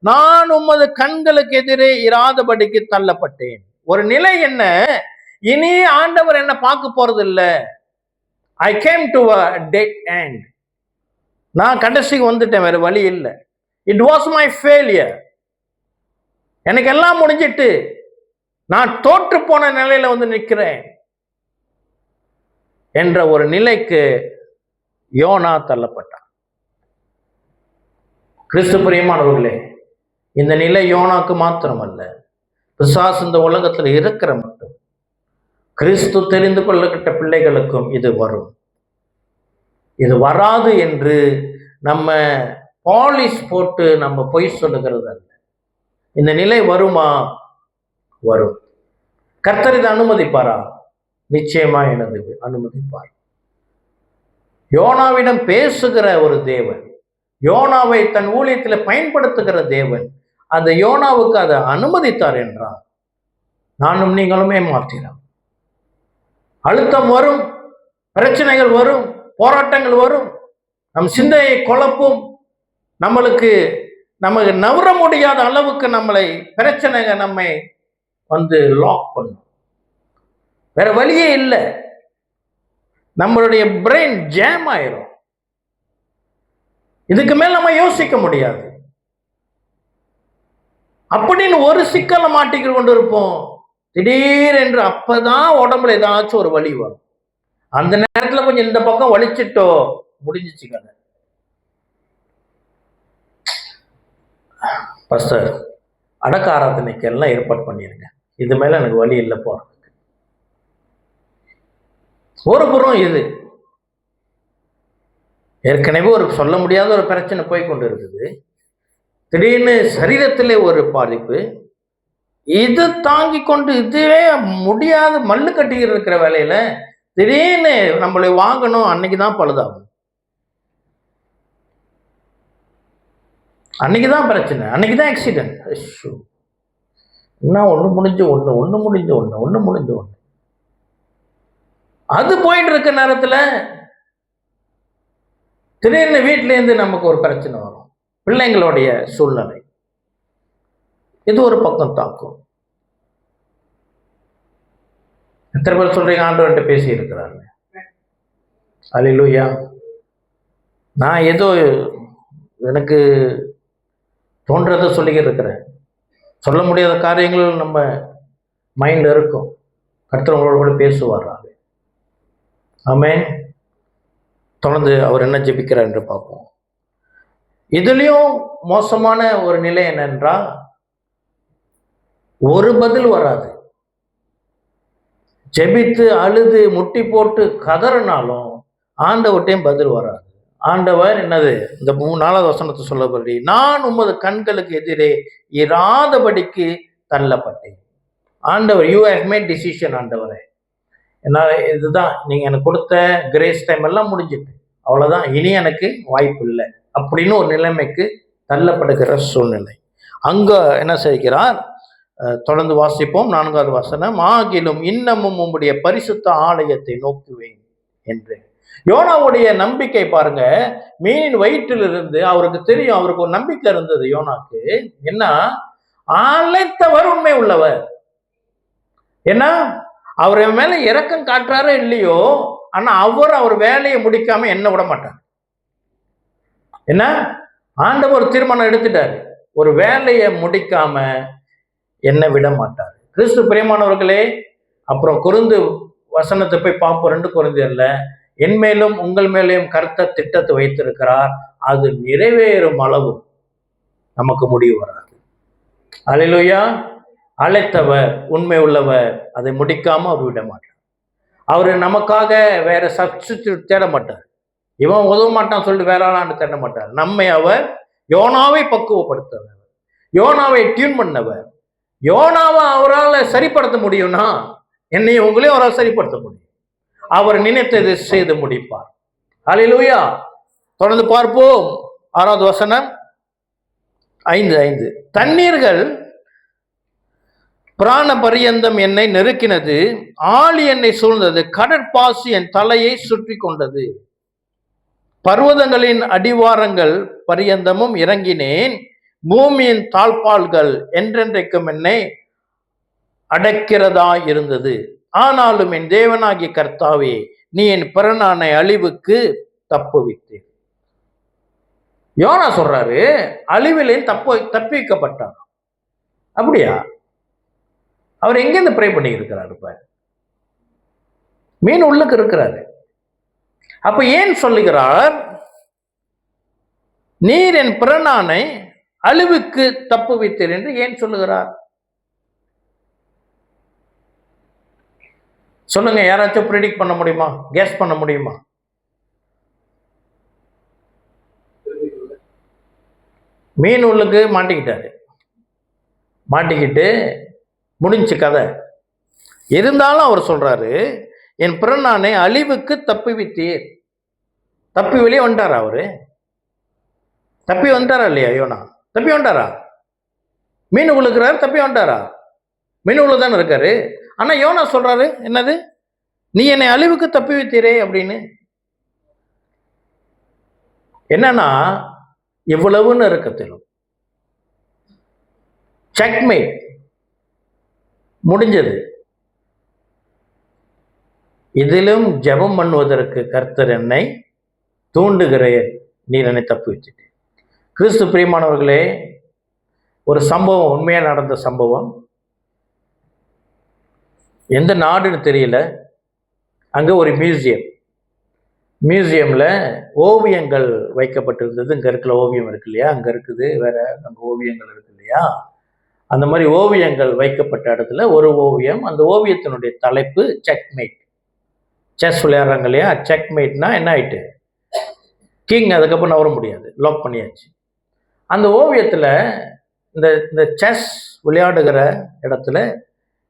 நான் உமது கண்களுக்கு எதிரே இராதபடிக்கு தள்ளப்பட்டேன். ஒரு நிலை என்ன, இனி ஆண்டவர் என்ன பார்க்க போறது இல்லை. I came to a dead end. நான் கடைசிக்கு வந்துட்டேன், வேற வழி இல்லை. It was my failure. எனக்கு எல்லாம் முடிஞ்சிட்டு நான் தோற்று போன நிலையில வந்து நிற்கிறேன் என்ற ஒரு நிலைக்கு யோனா தள்ளப்பட்டான். கிறிஸ்து பிரியமானவர்களே, இந்த நிலை யோனாக்கு மாத்திரமல்ல, பிசாசு இந்த உலகத்தில் இருக்கிற மட்டும் கிறிஸ்து தெரிந்து கொள்ளப்பட்ட பிள்ளைகளுக்கும் இது வரும். இது வராது என்று நம்ம பாலிஷ் போட்டு நம்ம பொய் சொல்லுகிறது அல்ல. இந்த நிலை வருமா? வரும். கர்த்தர் இதை அனுமதிப்பாரா? நிச்சயமா எனது அனுமதிப்பார். யோனாவிடம் பேசுகிற ஒரு தேவன், யோனாவை தன் ஊழியத்தில் பயன்படுத்துகிற தேவன், அந்த யோனாவுக்கு அதை அனுமதித்தார் என்றால் நானும் நீங்களுமே மாற்றினோம். அழுத்தம் வரும், பிரச்சனைகள் வரும், போராட்டங்கள் வரும், நம் சிந்தையை குழப்பும், நமக்கு நவர முடியாத அளவுக்கு நம்மளை பிரச்சனைங்க நம்மை வந்து லாக் பண்ணும். வேற வழியே இல்லை, நம்மளுடைய பிரெயின் ஜாம் ஆயிரும். இதுக்கு மேல் நம்ம யோசிக்க முடியாது அப்படின்னு ஒரு சிக்கலை மாட்டிக்கிட்டு கொண்டு இருப்போம். திடீரென்று அப்பதான் உடம்புல ஏதாச்சும் ஒரு வலி வரும். அந்த நேரத்துல கொஞ்சம் இந்த பக்கம் வலிச்சிட்டோ, முடிஞ்சிச்சு கதை. பாஸ்டர், அடக்க ஆராதனைக்கு எல்லாம் ஏற்பாடு பண்ணிருங்க, இது மேல எனக்கு வழி இல்லை போறதுக்கு. ஒரு புறம் இது ஏற்கனவே ஒரு சொல்ல முடியாத ஒரு பிரச்சனை போய் கொண்டு இருக்குது, திடீர்னு சரீரத்திலே ஒரு பாதிப்பு, இது தாங்கி கொண்டு இதுவே முடியாத மல்லு கட்டிக்கிட்டு இருக்கிற வேலையில திடீர்னு நம்மளை வாங்கணும், அன்னைக்குதான் பழுதாகும், அன்னைக்குதான் பிரச்சனை, அன்னைக்குதான் ஆக்சிடென்ட். என்ன ஒண்ணு முடிஞ்ச ஒண்ணு, ஒண்ணு முடிஞ்ச ஒண்ணு, ஒண்ணு முடிஞ்ச ஒண்ணு. அது போயிட்டு இருக்க நேரத்துல திடீர்னு வீட்டிலேருந்து நமக்கு ஒரு பிரச்சனை வரும். பிள்ளைங்களுடைய சூழ்நிலை இது ஒரு பக்கம் தாக்கும். எத்தனை பேர் சொல்றீங்க ஆண்டவர்கிட்ட பேசி இருக்கிறாங்க? அல்லேலூயா. நான் ஏதோ எனக்கு தோன்றதை சொல்லிக்கிட்டு இருக்கிறேன். சொல்ல முடியாத காரியங்கள் நம்ம மைண்ட்ல இருக்கும். கர்த்தர் உங்களோட கூட பேசுவார். ஆமென். தொடர்ந்து அவர் என்ன ஜெபிக்கிறார் என்று பார்ப்போம். இதுலயும் மோசமான ஒரு நிலை என்னென்றால், ஒரு பதில் வராது. ஜெபித்து அழுது முட்டி போட்டு கதறினாலும் ஆண்டவர்கிட்டையும் பதில் வராது. ஆண்டவர் என்னது, இந்த 4வது வசனத்தை சொல்லபடி, நான் உமது கண்களுக்கு எதிரே இராதபடிக்கு தள்ளப்பட்டேன். ஆண்டவர், யூ ஹேவ் மேட் டிசிஷன். ஆண்டவரே, என்னால் இதுதான் நீங்க எனக்கு கொடுத்த கிரேஸ் டைம் எல்லாம் முடிஞ்சிட்டு, அவ்வளவுதான், இனி எனக்கு வாய்ப்பு இல்லை அப்படின்னு ஒரு நிலைமைக்கு தள்ளப்படுகிற சூழ்நிலை. அங்க என்ன செய்கிறார்? தொடர்ந்து வாசிப்போம். 4வது வசனம், ஆகிலும் இன்னமும் உம்முடைய பரிசுத்த ஆலயத்தை நோக்குவேன் என்று. யோனாவுடைய நம்பிக்கை பாருங்க, மீனின் வயிற்றிலிருந்து அவருக்கு தெரியும், அவருக்கு ஒரு நம்பிக்கை இருந்தது யோனாக்கு. என்ன? அழைத்தவர் உண்மை உள்ளவர். ஏன்னா அவர் மேல இரக்கம் காட்டுறாரோ இல்லையோ, ஆனா அவர் வேலையை முடிக்காம என்ன விட மாட்டார். என்ன? ஆண்டவர் ஒரு தீர்மானம் எடுத்துட்டாரு, ஒரு வேலையை முடிக்காம என்ன விட மாட்டார். கிறிஸ்து பிரியமானவர்களே, அப்புறம் கொரிந்து வசனத்தை போய் பார்ப்போம். 2 கொரிந்தியர்ல, என் மேலும் உங்கள் மேலேயும் கர்த்தர் திட்டத்தை வைத்திருக்கிறார், அது நிறைவேறும் அளவு நமக்கு முடிவு வராது. அல்லேலூயா. அழைத்தவர் உண்மை உள்ளவர், அதை முடிக்காம அவர் விட மாட்டார். அவரு நமக்காக வேற சப்ஸ்டிட்யூட் தேட மாட்டார். இவன் உதவ மாட்டான் சொல்லிட்டு வேற ஆளான்னு தேட மாட்டார். நம்மை அவர் யோனாவை பக்குவப்படுத்தவர், யோனாவை டியூன் பண்ணவர். யோனாவை அவரால் சரிப்படுத்த முடியும்னா என்னையும் உங்களையும் அவரால் சரிப்படுத்த முடியும். அவர் நினைத்ததை செய்து முடிப்பார். அல்லேலூயா. தொடர்ந்து பார்ப்போம். 6வது வசனம் 5:5, தண்ணீர்கள் பிராண பரியந்தம் என்னை நெருக்கினது, ஆழி என்னை சூழ்ந்தது, கடற்பாசி என் தலையை சுற்றி கொண்டது, பர்வதங்களின் அடிவாரங்கள் பரியந்தமும் இறங்கினேன், பூமியின் தாழ்பால்கள் என்றென்றைக்கும் என்னை அடக்கிறதா இருந்தது. ஆனாலும் என் தேவனாகிய கர்த்தாவே, நீ என் பிராணனை அழிவுக்கு தப்புவித்தேன். யோனா சொல்றாரு, அழிவிலே தப்பிக்கப்பட்டார். அப்படியா? அவர் எங்கேருந்து ப்ரே பண்ணி இருக்கிறாரு? இப்ப மீன் உள்ளுக்கு இருக்கிறாரு. அப்ப ஏன் சொல்லுகிறார், நீர் என் பிராணனை அழிவுக்கு தப்புவித்தீர் என்று ஏன் சொல்லுகிறார்? சொல்லுங்க, யாராச்சும் ப்ரிடிக்ட் பண்ண முடியுமா? கெஸ் பண்ண முடியுமா? மீன் உள்ளுக்கு மாட்டிக்கிட்டாரு. மாட்டிக்கிட்டு முடிஞ்சு கதை. இருந்தாலும் அவர் சொல்றாரு, என் பிராணனை அழிவுக்கு தப்புவித்தீர். தப்பி வெளியே வந்துட்டாரா? அவரு தப்பி வந்துட்டாரா இல்லையா? யோனா தப்பி வந்துட்டாரா? மீன் உழுக்கிறாரு, தப்பி வந்துட்டாரா? மீன் உள்ள தானே இருக்காரு. ஆனா யோனா சொல்றாரு, என்னது, நீ என்னை அழிவுக்கு தப்பி வைத்தீரே அப்படின்னு. என்னன்னா, இவ்வளவுன்னு இருக்கத்திலும் செக்மேட் முடிஞ்சது. இதிலும் ஜெபம் பண்ணுவதற்கு கர்த்தர் என்னை தூண்டுகிறேன், நீர் என்னை தப்பி வச்சுட்டு. கிறிஸ்து பிரியமானவர்களே, ஒரு சம்பவம், உண்மையா நடந்த சம்பவம். எந்த நாடுன்னு தெரியல. அங்க ஒரு மியூசியம்ல ஓவியங்கள் வைக்கப்பட்டிருந்தது. இங்க இருக்கிற ஓவியம் இருக்கு இல்லையா, அங்க இருக்குது, வேற அங்க ஓவியங்கள் இருக்கு இல்லையா, அந்த மாதிரி ஓவியங்கள் வைக்கப்பட்ட இடத்துல ஒரு ஓவியம். அந்த ஓவியத்தினுடைய தலைப்பு செக்மேட். செஸ் விளையாடுறாங்க இல்லையா, செக்மேட்னா என்ன ஆயிட்டு, கிங் அதுக்கப்புறம் நவர முடியாது, லாக் பண்ணியாச்சு. அந்த ஓவியத்துல இந்த செஸ் விளையாடுகிற இடத்துல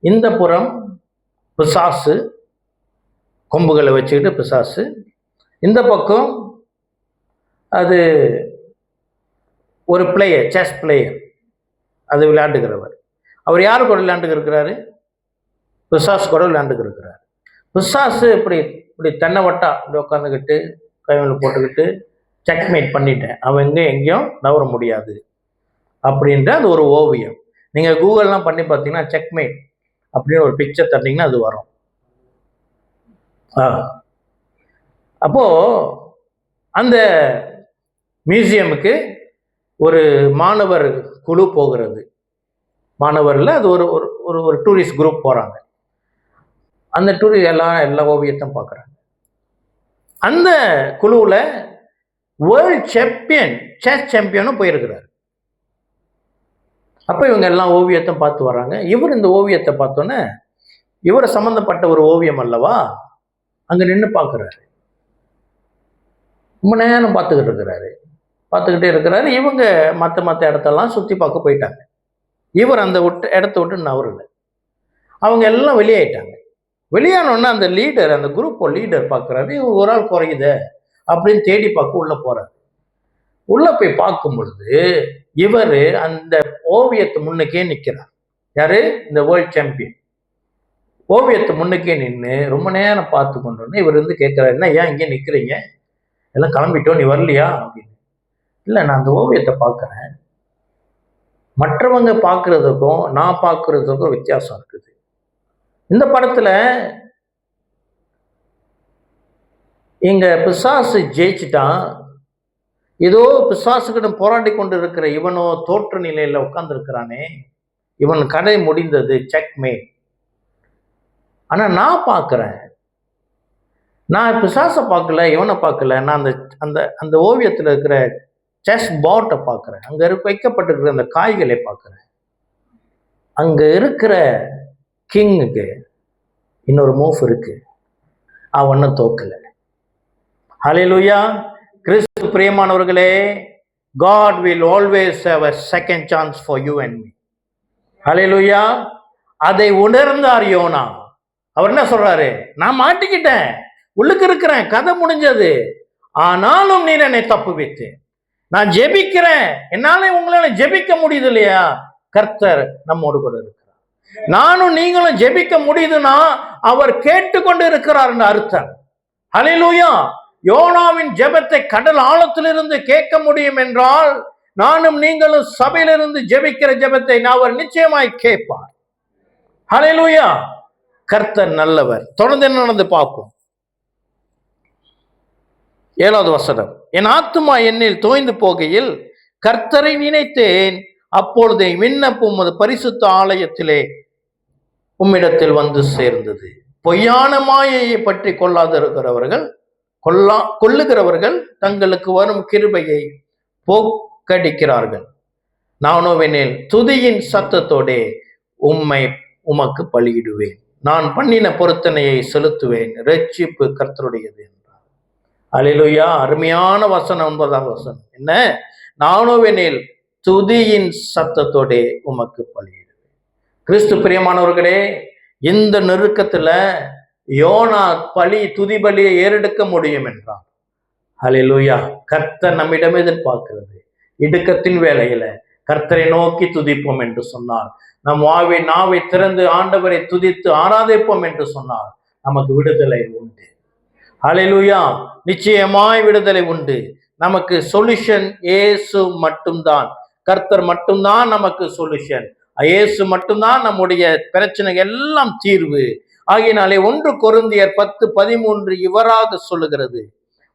இந்த புறம் பிசாசு, கொம்புகளை வச்சுக்கிட்டு பிசாசு, இந்த பக்கம் அது ஒரு பிளேயர், செஸ் பிளேயர், அது விளையாண்டுகிறவர். அவர் யாரு கூட விளையாண்டுக்கு இருக்கிறாரு? பிசாசு கூட விளையாண்டுக்கு இருக்கிறார். பிசாசு இப்படி இப்படி தென்னை வட்டா இப்படி உட்காந்துக்கிட்டு கைவில போட்டுக்கிட்டு செக்மேட் பண்ணிட்டேன், அவன் எங்கேயும் நவர முடியாது அப்படின்ற அது ஒரு ஓவியம். நீங்கள் கூகுள்லாம் பண்ணி பார்த்தீங்கன்னா செக்மேட் அப்படின்னு ஒரு பிக்சர் தந்தீங்கன்னா அது வரும். அப்போ அந்த மியூசியமுக்கு ஒரு மாணவர் குழு போகிறது. மாணவர்ல அது ஒரு ஒரு ஒரு டூரிஸ்ட் குரூப் போறாங்க. அந்த டூரிஸ்ட் எல்லா ஓவியத்தையும் பார்க்குறாங்க. அந்த குழுவில் வேர்ல்ட் சாம்பியன் செஸ் சாம்பியனும் போயிருக்கிறார். அப்போ இவங்க எல்லாம் ஓவியத்தை பார்த்து வர்றாங்க. இவர் இந்த ஓவியத்தை பார்த்தோன்னே இவரை சம்மந்தப்பட்ட ஒரு ஓவியம் அல்லவா, அங்கே நின்று பார்க்குறாரு. ரொம்ப நேரம் பார்த்துக்கிட்டே இருக்கிறாரு. இவங்க மற்ற இடத்தெல்லாம் சுற்றி பார்க்க போயிட்டாங்க. இவர் அந்த இடத்த விட்டு நவரல. அவங்க எல்லாம் வெளியாயிட்டாங்க. வெளியானோன்னா அந்த லீடர், அந்த குரூப் லீடர் பார்க்குறாரு, இவங்க ஒரு ஆள் குறையுத அப்படின்னு தேடி பார்க்க உள்ளே போகிறார். உள்ளே போய் பார்க்கும் பொழுது இவர் அந்த ஓவியத்தை முன்னுக்கே நிற்கிறார். யாரு? இந்த வேர்ல்ட் சாம்பியன் ஓவியத்தை முன்னுக்கே நின்று ரொம்ப நேரம் பார்த்து கொண்டு இவர் வந்து கேட்குறாரு, என்ன ஏன் இங்கே நிற்கிறீங்க, எல்லாம் கிளம்பிட்டோம், நீ வரலையா அப்படின்னு. இல்லை, நான் அந்த ஓவியத்தை பார்க்குறேன், மற்றவங்க பார்க்குறதுக்கும் நான் பார்க்குறதுக்கும் வித்தியாசம் இருக்குது. இந்த படத்தில் இங்க பிசாசு ஜெயிச்சுட்டான், ஏதோ பிசாசுக்கிட்ட போராடி கொண்டு இருக்கிற இவனோ தோற்ற நிலையில உட்கார்ந்து இருக்கிறானே, இவன் கதை முடிந்தது, செக்மே. ஆனா நான் பார்க்கிறேன், நான் பிசாசை பார்க்கல, இவனை பார்க்கல, நான் அந்த அந்த அந்த ஓவியத்தில் இருக்கிற செஸ் பாட்டை பார்க்குறேன், அங்க வைக்கப்பட்டிருக்கிற அந்த காய்களை பார்க்குறேன். அங்க இருக்கிற கிங்குக்கு இன்னொரு மூவ் இருக்கு, அவன் தோக்கல. ஹல்லேலூயா. கிறிஸ்து பிரியமானவர்களே, God will always have a second chance for you and me. ஹல்லேலூயா. அதை உணர்ந்தார் யோனா. அவர் என்ன சொல்றாரு? நான் மாட்டிக்கிட்டேன், உள்ளுக்கு இருக்கிறேன், கதை முடிஞ்சது, ஆனாலும் நீர் என்னை தப்பு வைத்து, நான் ஜெபிக்கிறேன், என்னால உங்களால ஜெபிக்க முடியுது இல்லையா? கர்த்தர் நம்மோடு கூட இருக்கிறார். நானும் நீங்களும் ஜெபிக்க முடியுதுன்னா அவர் கேட்டுக்கொண்டு இருக்கிறார் அர்த்தம். ஹல்லேலூயா. யோனாவின் ஜெபத்தை கடல் ஆழத்திலிருந்து கேட்க முடியும் என்றால், நானும் நீங்களும் சபையிலிருந்து ஜெபிக்கிற ஜெபத்தை அவர் நிச்சயமாய் கேட்பார். ஹல்லேலூயா. கர்த்தர் நல்லவர். தொடர்ந்து என்ன நடந்து பார்ப்போம். 7வது வசனம். என் ஆத்துமா என்னில் தோய்ந்து போகையில் கர்த்தரை நினைத்தேன், அப்பொழுது விண்ணப்பம் உமது பரிசுத்த ஆலயத்திலே உம்மிடத்தில் வந்து சேர்ந்தது. பொய்யான மாயையை பற்றி கொள்ளுகிறவர்கள் தங்களுக்கு வரும் கிருபையை போக்கடிக்கிறார்கள். நானோவெனில் துதியின் சத்தத்தோடே உமக்கு பலியிடுவேன், நான் பண்ணின பொருத்தனையை செலுத்துவேன், ரட்சிப்பு கர்த்தருடையது என்றார். அல்லேலூயா. அருமையான வசனம். 9வது வசனம் என்ன? நானோவெனில் துதியின் சத்தத்தோடே உமக்கு பலியிடுவேன். கிறிஸ்து பிரியமானவர்களே, இந்த நெருக்கத்துல யோனா துதி பலியை ஏறெடுக்க முடியும் என்றார். ஹல்லேலூயா. கர்த்தர் நம்மிடம் எதிர்பார்க்கிறது, இடுக்கத்தின் வேளையில கர்த்தரை நோக்கி துதிப்போம் என்று சொன்னார், நம் நாவை திறந்து ஆண்டவரை துதித்து ஆராதிப்போம் என்று சொன்னார், நமக்கு விடுதலை உண்டு. ஹல்லேலூயா. நிச்சயமாய் விடுதலை உண்டு. நமக்கு சொல்யூஷன் இயேசு மட்டும்தான். கர்த்தர் மட்டும்தான் நமக்கு சொல்யூஷன். இயேசு மட்டும்தான் நம்முடைய பிரச்சனை எல்லாம் தீர்வு. ஆகினாலே 1 கொரிந்தியர் 10:13 இவராக சொல்லுகிறது.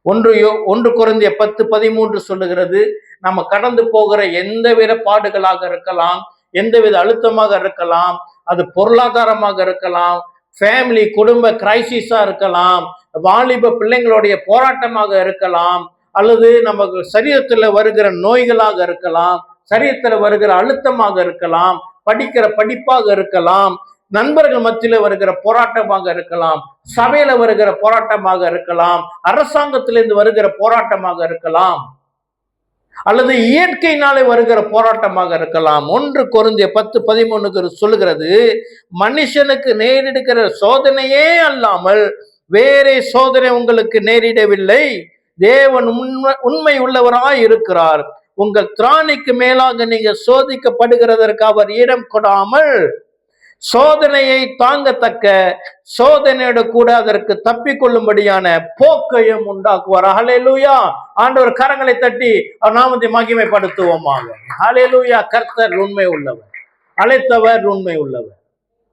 1 கொரிந்தியர் 10:13 சொல்லுகிறது, நம்ம கடந்து போகிற எந்தவித பாடுகளாக இருக்கலாம், எந்தவித அழுத்தமாக இருக்கலாம், அது பொருளாதாரமாக இருக்கலாம், ஃபேமிலி குடும்ப கிரைசிஸா இருக்கலாம், வாலிப பிள்ளைங்களுடைய போராட்டமாக இருக்கலாம், அல்லது நமக்கு சரீரத்துல வருகிற நோய்களாக இருக்கலாம், சரீரத்துல வருகிற அழுத்தமாக இருக்கலாம், படிக்கிற படிப்பாக இருக்கலாம், நண்பர்கள் மத்தியில வருகிற போராட்டமாக இருக்கலாம், சபையில வருகிற போராட்டமாக இருக்கலாம், அரசாங்கத்திலிருந்து வருகிற போராட்டமாக இருக்கலாம், அல்லது இயற்கையினாலே வருகிற போராட்டமாக இருக்கலாம். 1 கொரிந்தியர் 10:13 சொல்லுகிறது, மனுஷனுக்கு நேரிடுகிற சோதனையே அல்லாமல் வேறே சோதனை உங்களுக்கு நேரிடவில்லை, தேவன் உண்மை உள்ளவராய் இருக்கிறார், உங்கள் திராணிக்கு மேலாக நீங்க சோதிக்கப்படுகிறதற்கு அவர் இடம் கொடாமல் சோதனையை தாங்கத்தக்க சோதனையோட கூட அதற்கு தப்பிக்கொள்ளும்படியான போக்கையும் உண்டாக்குவார். ஹல்லேலூயா. ஆண்டவர் கரங்களை தட்டி அவர் நாமத்தை மகிமைப்படுத்துவோமாக. ஹல்லேலூயா. கர்த்தர் உண்மை உள்ளவர், அழைத்தவர் உண்மை உள்ளவர்.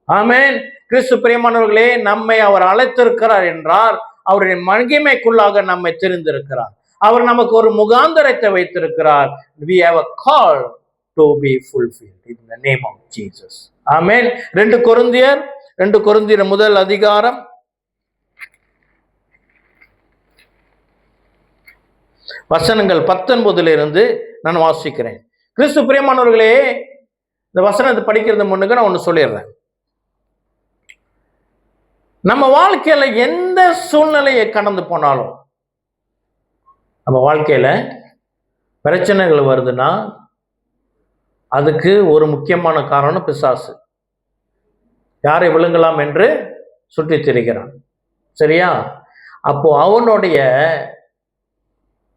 ஆமென். கிறிஸ்து பிரியமானவர்களே, நம்மை அவர் அழைத்திருக்கிறார் என்றால் அவருடைய மகிமைக்குள்ளாக நம்மை தெரிந்திருக்கிறார். அவர் நமக்கு ஒரு முகாந்தரத்தை வைத்திருக்கிறார். We have a call to be fulfilled in the name of Jesus. ஆமென். 2 கொரிந்தியர் முதல் அதிகாரம் வசனங்கள் 19 நான் வாசிக்கிறேன். கிறிஸ்து பிரியமானவர்களே, இந்த வசனத்தை படிக்கிறது முன்னுக்கு நான் ஒன்று சொல்லிடுறேன். நம்ம வாழ்க்கையில எந்த சூழ்நிலையை கடந்து போனாலும், நம்ம வாழ்க்கையில பிரச்சனைகள் வருதுன்னா அதுக்கு ஒரு முக்கியமான காரணம் பிசாசு. யாரை விழுங்கலாம் என்று சுற்றி திரிகிறான். சரியா? அப்போ அவனுடைய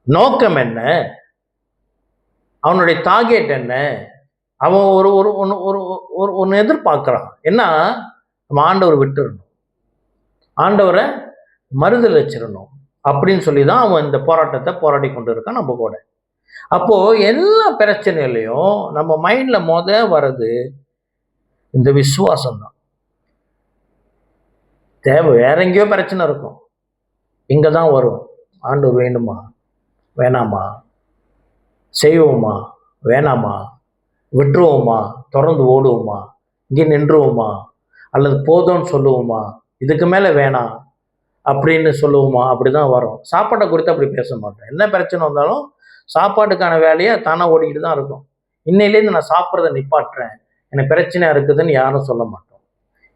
நோக்கம் என்ன, அவனுடைய டார்கெட் என்ன, அவன் ஒன்று எதிர்பார்க்கிறான். என்ன? நம்ம ஆண்டவர் விட்டுறணும், ஆண்டவரை மறுதலிச்சிடணும் அப்படின்னு சொல்லி தான் அவன் இந்த போராட்டத்தை போராடி கொண்டு இருக்கான் நம்ம கூட. அப்போ எல்லா பிரச்சனையிலையும் நம்ம மைண்ட்ல வர்றது இந்த விசுவாசம் தான். தேவை வேற எங்கேயோ பிரச்சனை இருக்கும், இங்க தான் வரும். ஆண்டவர் வேணுமா வேணாமா, செய்வோமா வேணாமா, விட்டுருவோமா, தொடர்ந்து ஓடுவோமா, இங்கே நின்றுவோமா, அல்லது போதும்னு சொல்லுவோமா, இதுக்கு மேலே வேணாம் அப்படின்னு சொல்லுவோமா, அப்படிதான் வரும். சாப்பாட்டை குறித்து அப்படி பேச மாட்டோம். என்ன பிரச்சனை வந்தாலும் சாப்பாட்டுக்கான வேலையை தானே ஓடிக்கிட்டு தான் இருக்கும். இன்னையிலேருந்து நான் சாப்பிட்றத நிப்பாட்டுறேன், எனக்கு பிரச்சனையாக இருக்குதுன்னு யாரும் சொல்ல மாட்டோம்.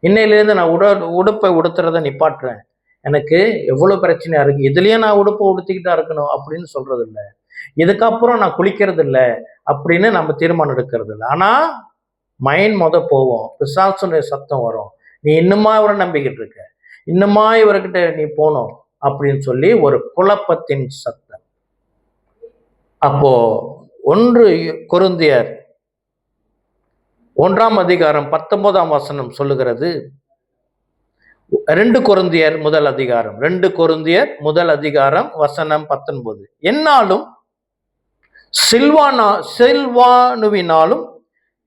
இன்னையிலேருந்து நான் உடுப்பை உடுத்துறதை நிப்பாட்டுறேன், எனக்கு எவ்வளோ பிரச்சனையாக இருக்குது, இதுலேயே நான் உடுப்பை உடுத்திக்கிட்டா இருக்கணும் அப்படின்னு சொல்கிறது இல்லை. இதுக்கப்புறம் நான் குளிக்கிறது இல்லை அப்படின்னு நம்ம தீர்மானம் எடுக்கிறது இல்லை. ஆனால் மைண்ட் போவோம், பிசாசுடைய சத்தம் வரும், நீ இன்னுமா இவரை நம்பிக்கிட்டு இருக்க, இன்னுமா இவர்கிட்ட நீ போனோம் அப்படின்னு சொல்லி ஒரு குழப்பத்தின் சத்தம். அப்போ 1 கொரிந்தியர் 1 அதிகாரம் 19 சொல்லுகிறது. 2 கொரிந்தியர் முதல் அதிகாரம் வசனம் 19. என்னாலும் சில்வானுவினாலும்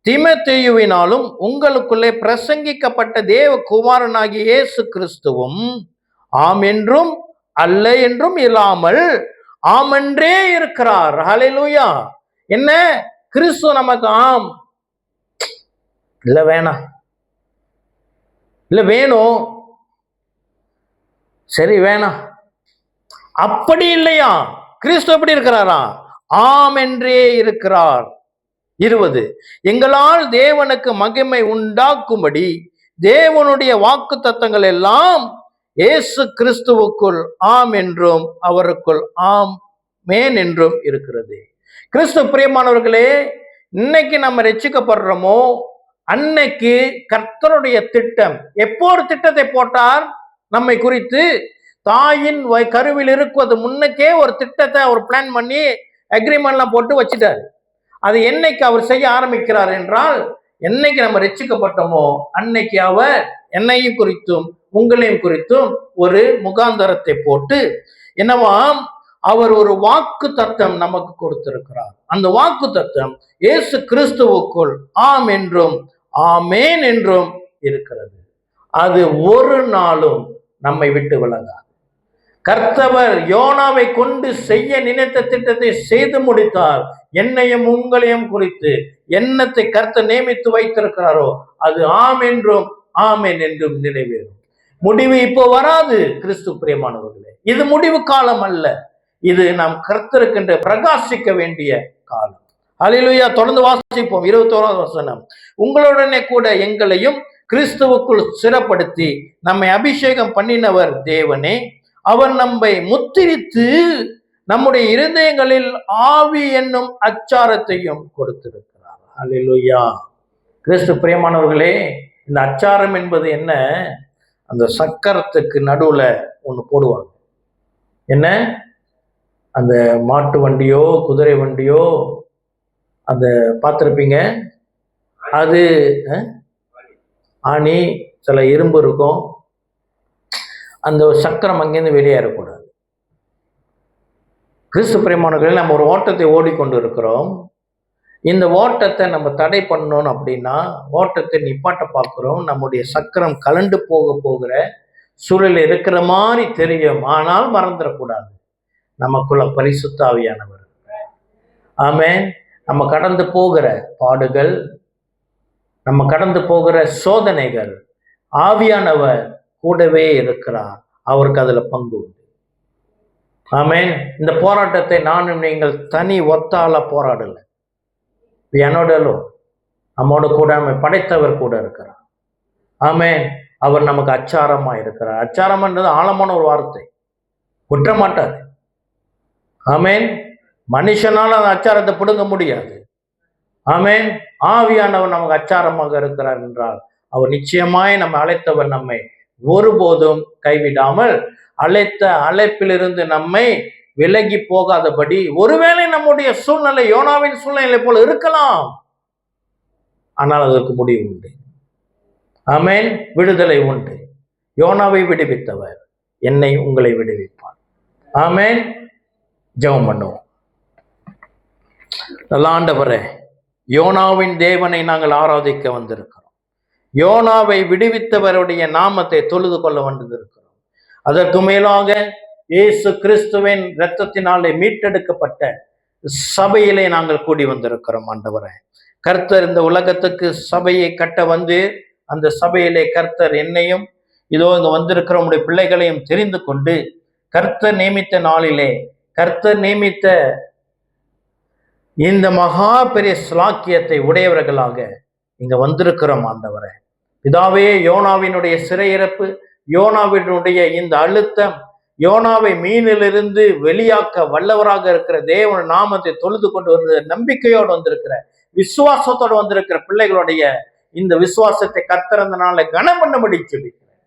தீமோத்தேயுவினாலும் உங்களுக்குள்ளே பிரசங்கிக்கப்பட்ட தேவ குமாரனாகிய இயேசு கிறிஸ்துவும் ஆம் என்றும் அல்ல என்றும் இல்லாமல் ஆமென்றே இருக்கிறார். ஹல்லேலூயா. என்ன? கிறிஸ்து நமக்கு ஆம், இல்ல வேணாம், இல்ல வேணும், சரி வேணாம், அப்படி இல்லையா? கிறிஸ்து எப்படி இருக்கிறாரா? ஆம் என்றே இருக்கிறார். 20. எங்களால் தேவனுக்கு மகிமை உண்டாக்கும்படி தேவனுடைய வாக்கு தத்தங்கள் எல்லாம் இயேசு கிறிஸ்துவுக்குள் ஆம் என்றும் அவருக்குள் ஆமென் என்றும் இருக்கிறது. கிறிஸ்து பிரியமானவர்களே, இன்னைக்கு நம்ம ரட்சிக்கப்படுறோமோ அன்னைக்கு கர்த்தருடைய திட்டம், எப்போ ஒரு திட்டத்தை போட்டார் நம்மை குறித்து, தாயின் கருவில் இருக்குவது முன்னுக்கே ஒரு திட்டத்தை அவர் பிளான் பண்ணி அக்ரிமெண்ட்லாம் போட்டு வச்சுட்டார். அது என்னைக்கு அவர் செய்ய ஆரம்பிக்கிறார் என்றால், என்னைக்கு நம்ம ரட்சிக்கப்பட்டோமோ அன்னைக்கு அவர் என்னையும் குறித்தும் உங்களையும் குறித்தும் ஒரு முகாந்தரத்தை போட்டு என்னவாம், அவர் ஒரு வாக்கு தத்தம் நமக்கு கொடுத்திருக்கிறார். அந்த வாக்கு தத்தம் இயேசு கிறிஸ்துவுக்குள் ஆம் என்றும் ஆமேன் என்றும் இருக்கிறது. அது ஒரு நாளும் நம்மை விட்டு விலகாது. கர்த்தவர் யோனாவை கொண்டு செய்ய நினைத்த திட்டத்தை செய்து முடித்தார். என்னையும் உங்களையும் குறித்து என்னத்தை கர்த்தர் நியமித்து வைத்திருக்கிறாரோ அது ஆம் என்றும் ஆமென் என்றும் நிறைவேறும். முடிவு இப்போ வராது. கிறிஸ்து பிரியமானவர்களே, இது முடிவு காலம் அல்ல, இது நாம் கர்த்தருக்கென்று பிரகாசிக்க வேண்டிய காலம். ஹல்லேலூயா. தொடர்ந்து வாசிப்போம். 21வது வசனம். உங்களுடனே கூட எங்களையும் கிறிஸ்துவுக்குள் சிறப்படுத்தி நம்மை அபிஷேகம் பண்ணினவர் தேவனே, அவர் நம்மை முத்திரித்து நம்முடைய இருதயங்களில் ஆவி என்னும் அச்சாரத்தையும் கொடுத்திருக்கிறார். ஹல்லேலூயா. கிறிஸ்து பிரியமானவர்களே, இந்த அச்சாரம் என்பது என்ன? அந்த சக்கரத்துக்கு நடுவுல ஒன்று போடுவாங்க. என்ன? அந்த மாட்டு வண்டியோ குதிரை வண்டியோ அந்த பார்த்துருப்பீங்க, அது ஆணி, சில இரும்பு இருக்கும். அந்த சக்கரம் அங்கேருந்து வெளியேறக்கூடாது. கிறிஸ்து பிரியமானவர்களே, நம்ம ஒரு ஓட்டத்தை ஓடிக்கொண்டு இருக்கிறோம். இந்த ஓட்டத்தை நம்ம தடை பண்ணணும் அப்படின்னா, ஓட்டத்தை நிப்பாட்ட பார்க்கிறோம். நம்முடைய சக்கரம் கலண்டு போகிற சூழல் இருக்கிற மாதிரி தெரியும். ஆனால் மறந்துடக்கூடாது, நமக்குள்ள பரிசுத்த ஆவியானவர். ஆமென். நம்ம கடந்து போகிற பாடுகள், நம்ம கடந்து போகிற சோதனைகள், ஆவியானவர் கூடவே இருக்கிறார். அவருக்கு அதுல பங்கு உண்டு. ஆமென். இந்த போராட்டத்தை நானும் நீங்கள் தனி ஒத்தால போராடல. என்னோடலும் நம்மோட கூட நம்ம படைத்தவர் கூட இருக்கிறார். ஆமென். அவர் நமக்கு அச்சாரமா இருக்கிறார். அச்சாரம்ன்றது ஆழமான ஒரு வார்த்தை, குற்றமாட்டார். ஆமென். மனுஷனால அந்த அச்சாரத்தை பிடுங்க முடியாது. ஆமென். ஆவியானவர் நமக்கு அச்சாரமாக இருக்கிறார் என்றால், அவர் நிச்சயமாய் நம்ம அழைத்தவர் நம்மை ஒருபோதும் கைவிடாமல், அழைத்த அழைப்பிலிருந்து நம்மை விலகி போகாதபடி, ஒருவேளை நம்முடைய சூழ்நிலை யோனாவின் சூழ்நிலை போல இருக்கலாம், ஆனால் அதற்கு முடிவு உண்டு. ஆமென். விடுதலை உண்டு. யோனாவை விடுவித்தவர் என்னை உங்களை விடுவிப்பார். ஆமென். ஜெபம் பண்ணுவோம். நல்ல ஆண்டவரே, யோனாவின் தேவனை நாங்கள் ஆராதிக்க வந்திருக்கிறோம். யோனாவை விடுவித்தவருடைய நாமத்தை தொழுது கொள்ள வந்திருக்கிறோம். அதற்கு மேலாக இயேசு கிறிஸ்துவின் இரத்தத்தினாலே மீட்டெடுக்கப்பட்ட சபையிலே நாங்கள் கூடி வந்திருக்கிறோம். ஆண்டவரே, கர்த்தர் இந்த உலகத்துக்கு சபையை கட்ட வந்து, அந்த சபையிலே கர்த்தர் என்னையும் இதோ இங்க வந்திருக்கிற உங்களுடைய பிள்ளைகளையும் தெரிந்து கொண்டு, கர்த்தர் நியமித்த நாளிலே, கர்த்தர் நியமித்த இந்த மகா பெரிய ஸ்லாக்கியத்தை உடையவர்களாக இங்க வந்திருக்கிறோம். ஆண்டவரே பிதாவே, யோனாவினுடைய சிறையிறப்பு, யோனாவினுடைய இந்த அழுத்தம், யோனாவை மீனிலிருந்து வெளியாக்க வல்லவராக இருக்கிற தேவன் நாமத்தை தொழுது கொண்டு வந்த நம்பிக்கையோடு வந்திருக்கிற, விசுவாசத்தோடு வந்திருக்கிற பிள்ளைகளுடைய இந்த விசுவாசத்தை கர்த்தரந்தனால கனம் பண்ணபடி ஜெபிக்கிறேன்.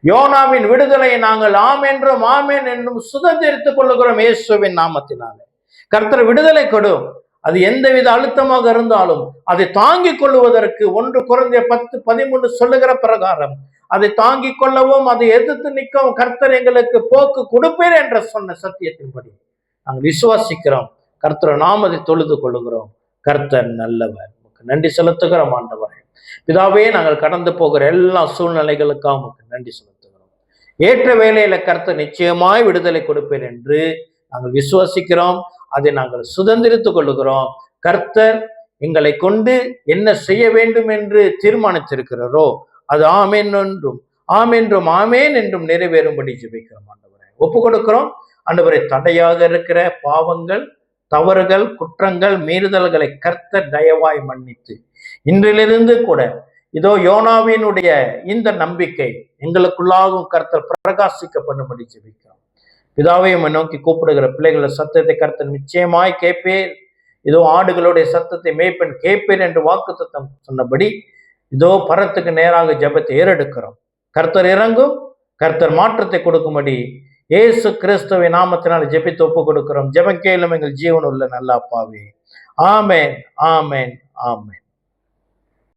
யோனாவின் விடுதலையை நாங்கள் ஆமென்றும் ஆமென் என்றும் சுதந்திரித்துக் கொள்ளுகிறோம் இயேசுவின் நாமத்தினாலே. கர்த்தர் விடுதலை கொடும். அது எந்தவித அழுத்தமாக இருந்தாலும் அதை தாங்கிக் கொள்ளுவதற்கு 1 Corinthians 10:13 சொல்லுகிற பிரகாரம் அதை தாங்கிக் கொள்ளவும், அதை எதிர்த்து நிற்கவும் கர்த்தர் எங்களுக்கு போக்கு கொடுப்பேன் என்ற சொன்ன சத்தியத்தின்படி நாங்கள் விசுவாசிக்கிறோம். கர்த்தர் நாமத்தை தொழுது கொள்ளுகிறோம். கர்த்தர் நல்லவர். நன்றி செலுத்துகிறோம். ஆண்டவரே பிதாவே, நாங்கள் கடந்து போகிற எல்லா சூழ்நிலைகளுக்காக உங்களுக்கு நன்றி செலுத்துகிறோம். ஏற்ற வேளையில கர்த்தர் நிச்சயமாய் விடுதலை கொடுப்பேன் என்று நாங்கள் விசுவாசிக்கிறோம். அதை நாங்கள் சுதந்திரித்துக் கொள்ளுகிறோம். கர்த்தர் எங்களை கொண்டு என்ன செய்ய வேண்டும் என்று தீர்மானித்திருக்கிறாரோ அது ஆமென் என்றும் ஆமென்றும் ஆமேன் என்றும் நிறைவேறும்படி ஜெபிக்கிறோம். ஆண்டவரை ஒப்பு கொடுக்கிறோம். ஆண்டவரை தடையாக இருக்கிற பாவங்கள், தவறுகள், குற்றங்கள், மீறுதல்களை கர்த்தர் தயவாய் மன்னித்து, இன்றிலிருந்து கூட இதோ யோனாவினுடைய இந்த நம்பிக்கை எங்களுக்குள்ளாகவும் கர்த்தர் பிரகாசிக்க பண்ணும்படி ஜெபிக்கிறோம். பிதாவையும் நோக்கி கூப்பிடுகிற பிள்ளைகள சத்தத்தை கர்த்தர் நிச்சயமாய் கேட்பேன். இதோ ஆடுகளுடைய சத்தத்தை மேய்ப்பன் கேட்பேன் என்று வாக்குத்தத்தம் சொன்னபடி இதோ பரத்துக்கு நேராக ஜெபத்தை ஏறெடுக்கிறோம். கர்த்தர் இறங்கும். கர்த்தர் மாற்றத்தை கொடுக்கும்படி இயேசு கிறிஸ்துவின் நாமத்தினால் ஜெபித்து ஒப்பு கொடுக்கிறோம். ஜெபம் கேளும் எங்கள் ஜீவன் உள்ள நல்ல அப்பாவே. ஆமென், ஆமென், ஆமென்.